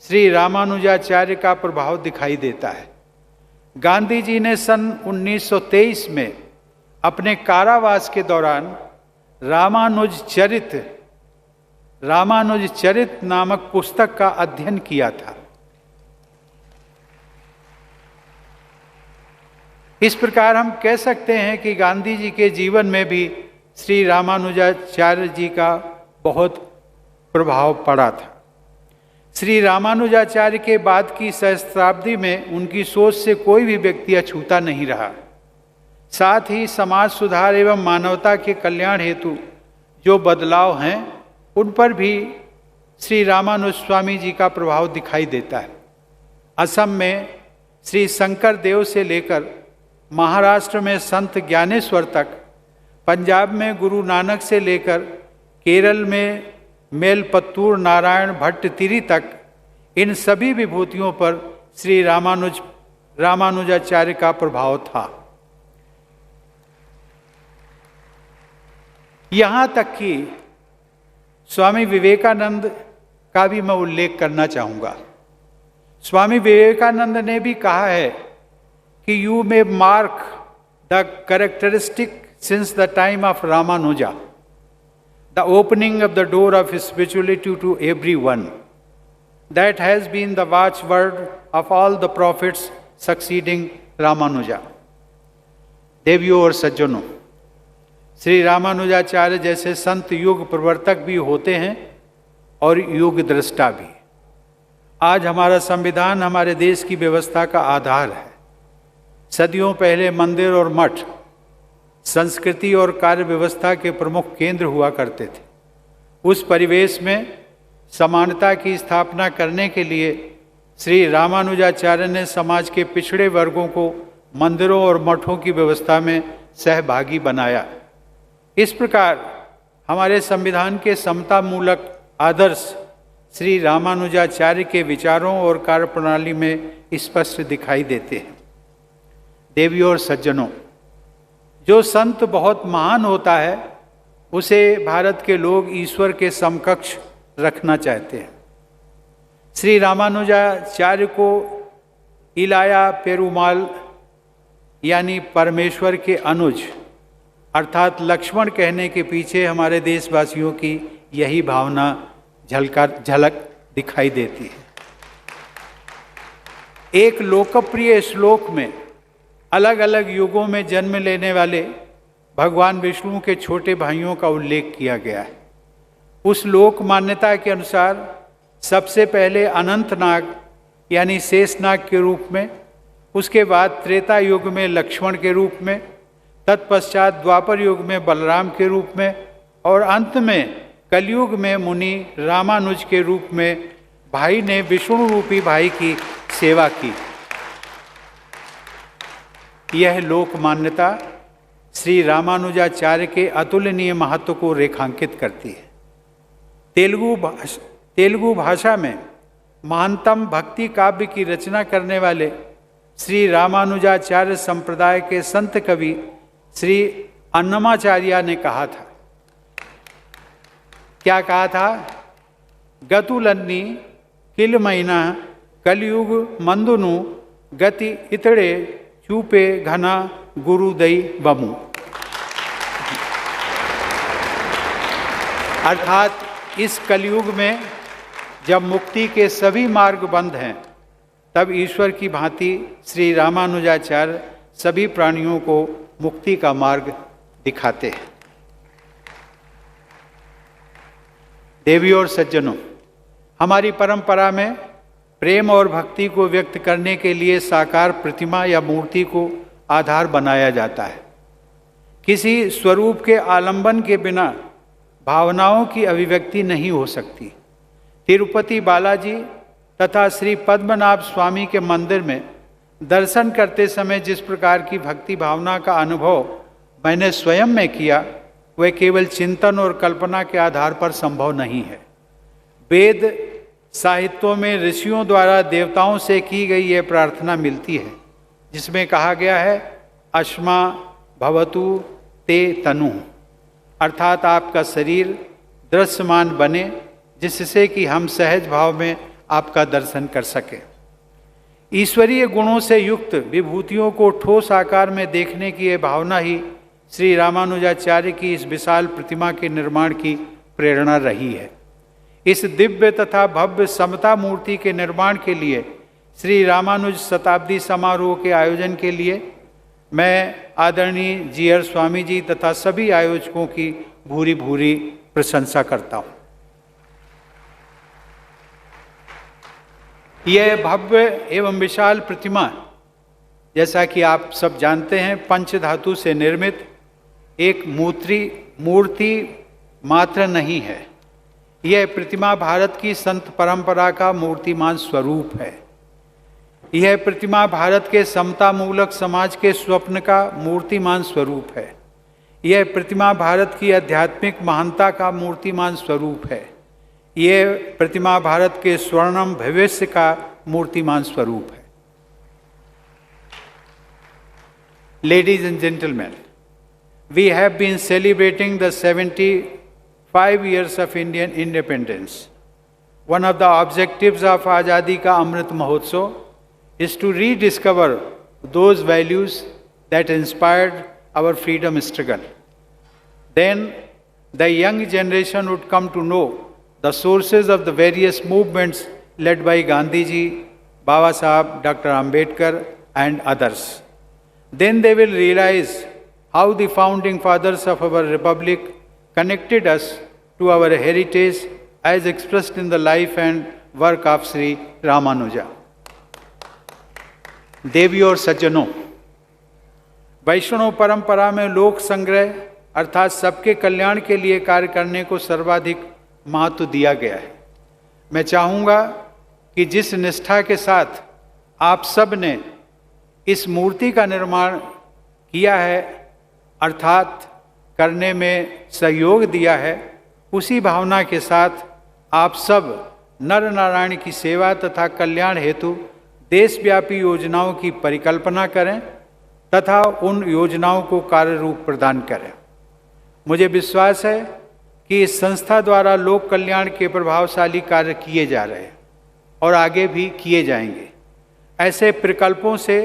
श्री रामानुजाचार्य का प्रभाव दिखाई देता है। गांधी जी ने सन 1923 में अपने कारावास के दौरान रामानुज चरित नामक पुस्तक का अध्ययन किया था। इस प्रकार हम कह सकते हैं कि गांधी जी के जीवन में भी श्री रामानुजाचार्य जी का बहुत प्रभाव पड़ा था। श्री रामानुजाचार्य के बाद की सहस्त्राब्दी में उनकी सोच से कोई भी व्यक्ति अछूता नहीं रहा। साथ ही समाज सुधार एवं मानवता के कल्याण हेतु जो बदलाव हैं उन पर भी श्री रामानुज स्वामी जी का प्रभाव दिखाई देता है। असम में श्री शंकर देव से लेकर महाराष्ट्र में संत ज्ञानेश्वर तक, पंजाब में गुरु नानक से लेकर केरल में मेलपत्तूर नारायण भट्टतिरी तक, इन सभी विभूतियों पर श्री रामानुजाचार्य का प्रभाव था। यहाँ तक कि स्वामी विवेकानंद का भी मैं उल्लेख करना चाहूँगा। स्वामी विवेकानंद ने भी कहा है कि you may mark the characteristic since the time of Ramanuja, the opening of the door of spirituality to everyone. That has been the watchword of all the prophets succeeding Ramanuja. देवियों और सज्जनों, श्री रामानुजाचार्य जैसे संत युग प्रवर्तक भी होते हैं और युग दृष्टा भी। आज हमारा संविधान हमारे देश की व्यवस्था का आधार है। सदियों पहले मंदिर और मठ संस्कृति और कार्य व्यवस्था के प्रमुख केंद्र हुआ करते थे। उस परिवेश में समानता की स्थापना करने के लिए श्री रामानुजाचार्य ने समाज के पिछड़े वर्गों को मंदिरों और मठों की व्यवस्था में सहभागी बनाया। इस प्रकार हमारे संविधान के समतामूलक आदर्श श्री रामानुजाचार्य के विचारों और कार्यप्रणाली में स्पष्ट दिखाई देते हैं। देवियों और सज्जनों, जो संत बहुत महान होता है उसे भारत के लोग ईश्वर के समकक्ष रखना चाहते हैं। श्री रामानुजाचार्य को इलाया पेरुमाल यानी परमेश्वर के अनुज अर्थात लक्ष्मण कहने के पीछे हमारे देशवासियों की यही भावना झलक दिखाई देती है। एक लोकप्रिय श्लोक में अलग अलग युगों में जन्म लेने वाले भगवान विष्णु के छोटे भाइयों का उल्लेख किया गया है। उस लोक मान्यता के अनुसार सबसे पहले अनंतनाग यानी शेषनाग के रूप में, उसके बाद त्रेता युग में लक्ष्मण के रूप में, तत्पश्चात द्वापर युग में बलराम के रूप में और अंत में कलयुग में मुनि रामानुज के रूप में भाई ने विष्णु रूपी भाई की सेवा की। यह लोक मान्यता श्री रामानुजाचार्य के अतुलनीय महत्व को रेखांकित करती है। तेलुगु भाषा में महानतम भक्ति काव्य की रचना करने वाले श्री रामानुजाचार्य संप्रदाय के संत कवि श्री अन्नमाचार्य ने कहा था, क्या कहा था? गतुलन्नी किल महीना कलयुग मंदुनु गति इतड़े चूपे घना गुरुदई बमु। अर्थात इस कलयुग में जब मुक्ति के सभी मार्ग बंद हैं, तब ईश्वर की भांति श्री रामानुजाचार्य सभी प्राणियों को मुक्ति का मार्ग दिखाते हैं। देवियों और सज्जनों, हमारी परंपरा में प्रेम और भक्ति को व्यक्त करने के लिए साकार प्रतिमा या मूर्ति को आधार बनाया जाता है। किसी स्वरूप के आलंबन के बिना भावनाओं की अभिव्यक्ति नहीं हो सकती। तिरुपति बालाजी तथा श्री पद्मनाभ स्वामी के मंदिर में दर्शन करते समय जिस प्रकार की भक्ति भावना का अनुभव मैंने स्वयं में किया, वह केवल चिंतन और कल्पना के आधार पर संभव नहीं है। वेद साहित्यों में ऋषियों द्वारा देवताओं से की गई यह प्रार्थना मिलती है, जिसमें कहा गया है अश्मा भवतु ते तनु, अर्थात आपका शरीर दृश्यमान बने जिससे कि हम सहज भाव में आपका दर्शन कर सकें। ईश्वरीय गुणों से युक्त विभूतियों को ठोस आकार में देखने की यह भावना ही श्री रामानुजाचार्य की इस विशाल प्रतिमा के निर्माण की प्रेरणा रही है। इस दिव्य तथा भव्य समता मूर्ति के निर्माण के लिए श्री रामानुज शताब्दी समारोह के आयोजन के लिए मैं आदरणीय जीआर स्वामी जी तथा सभी आयोजकों की भूरी भूरी प्रशंसा करता हूँ। यह भव्य एवं विशाल प्रतिमा, जैसा कि आप सब जानते हैं, पंचधातु से निर्मित एक मूर्ति मात्र नहीं है। यह प्रतिमा भारत की संत परंपरा का मूर्तिमान स्वरूप है। यह प्रतिमा भारत के समतामूलक समाज के स्वप्न का मूर्तिमान स्वरूप है। यह प्रतिमा भारत की आध्यात्मिक महानता का मूर्तिमान स्वरूप है। यह प्रतिमा भारत के स्वर्णिम भविष्य का मूर्तिमान स्वरूप है। Ladies and gentlemen, we have been celebrating the 75 years of Indian independence. One of the objectives of Azadi Ka Amrit Mahotsav is to rediscover those values that inspired our freedom struggle. Then the young generation would come to know the sources of the various movements led by Gandhiji, Baba Sahab, Dr. Ambedkar and others. Then they will realize how the founding fathers of our republic connected us to our heritage as expressed in the life and work of Sri Ramanuja. देवी और सज्जनों, वैष्णव परंपरा में लोक संग्रह अर्थात सबके कल्याण के लिए कार्य करने को सर्वाधिक महत्व दिया गया है। मैं चाहूँगा कि जिस निष्ठा के साथ आप सब ने इस मूर्ति का निर्माण किया है अर्थात करने में सहयोग दिया है, उसी भावना के साथ आप सब नर नारायण की सेवा तथा कल्याण हेतु देशव्यापी योजनाओं की परिकल्पना करें तथा उन योजनाओं को कार्य रूप प्रदान करें। मुझे विश्वास है कि इस संस्था द्वारा लोक कल्याण के प्रभावशाली कार्य किए जा रहे हैं और आगे भी किए जाएंगे। ऐसे प्रकल्पों से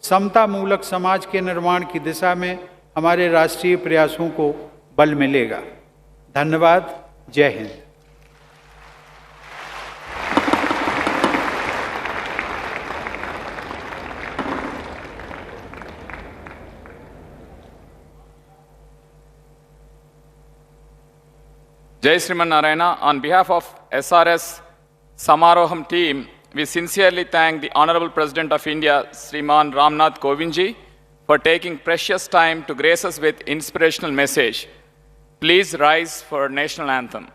समतामूलक समाज के निर्माण की दिशा में हमारे राष्ट्रीय प्रयासों को बल मिलेगा। धन्यवाद। जय Hind. Jai Sriman Narayana, on behalf of SRS Samaroham team, we sincerely thank the Honorable President of India, Sriman Ramnath Kovindji, for taking precious time to grace us with inspirational message. Please rise for national anthem.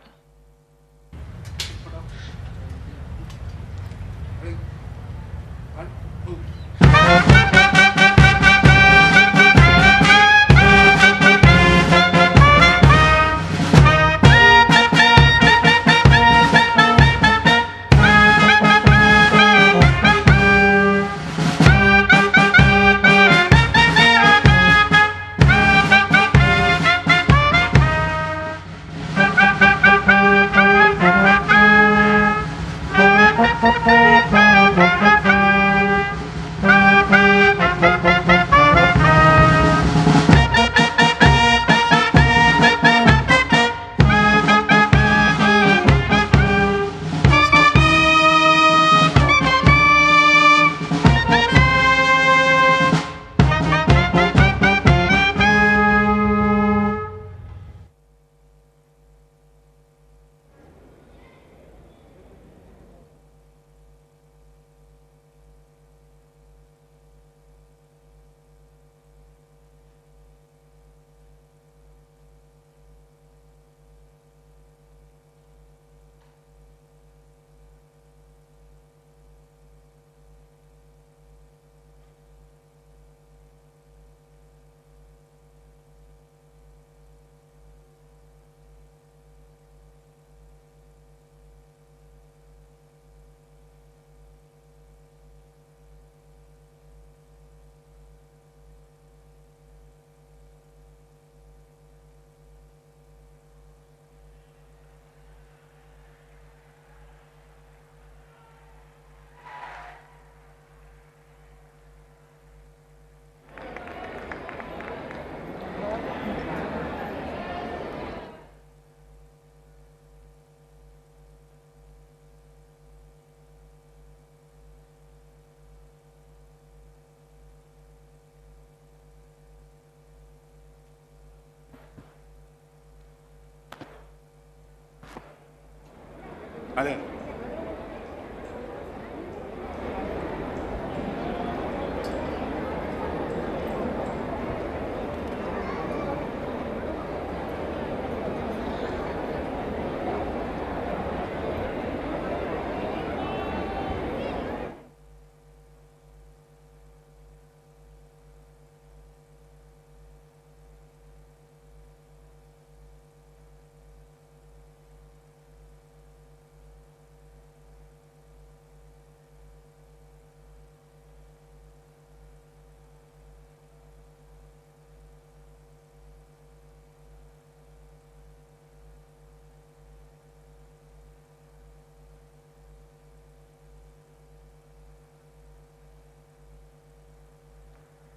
అదే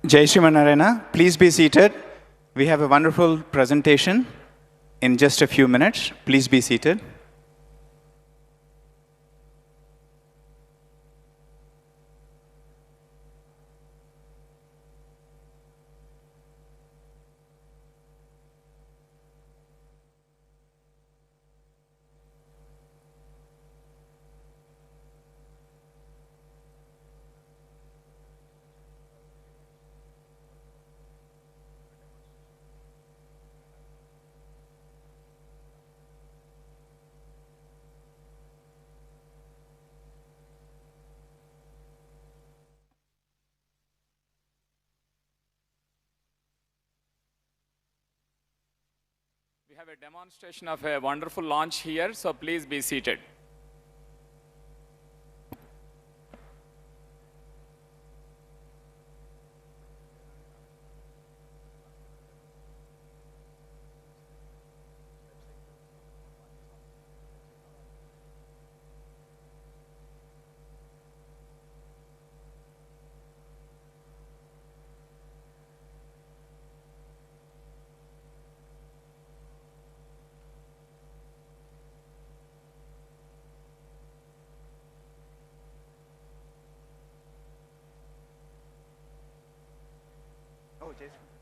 Jai Shri Narayana, please be seated. We have a wonderful presentation in just a few minutes. Please be seated. We have a demonstration of a wonderful launch here, so please be seated. Oh, Jason.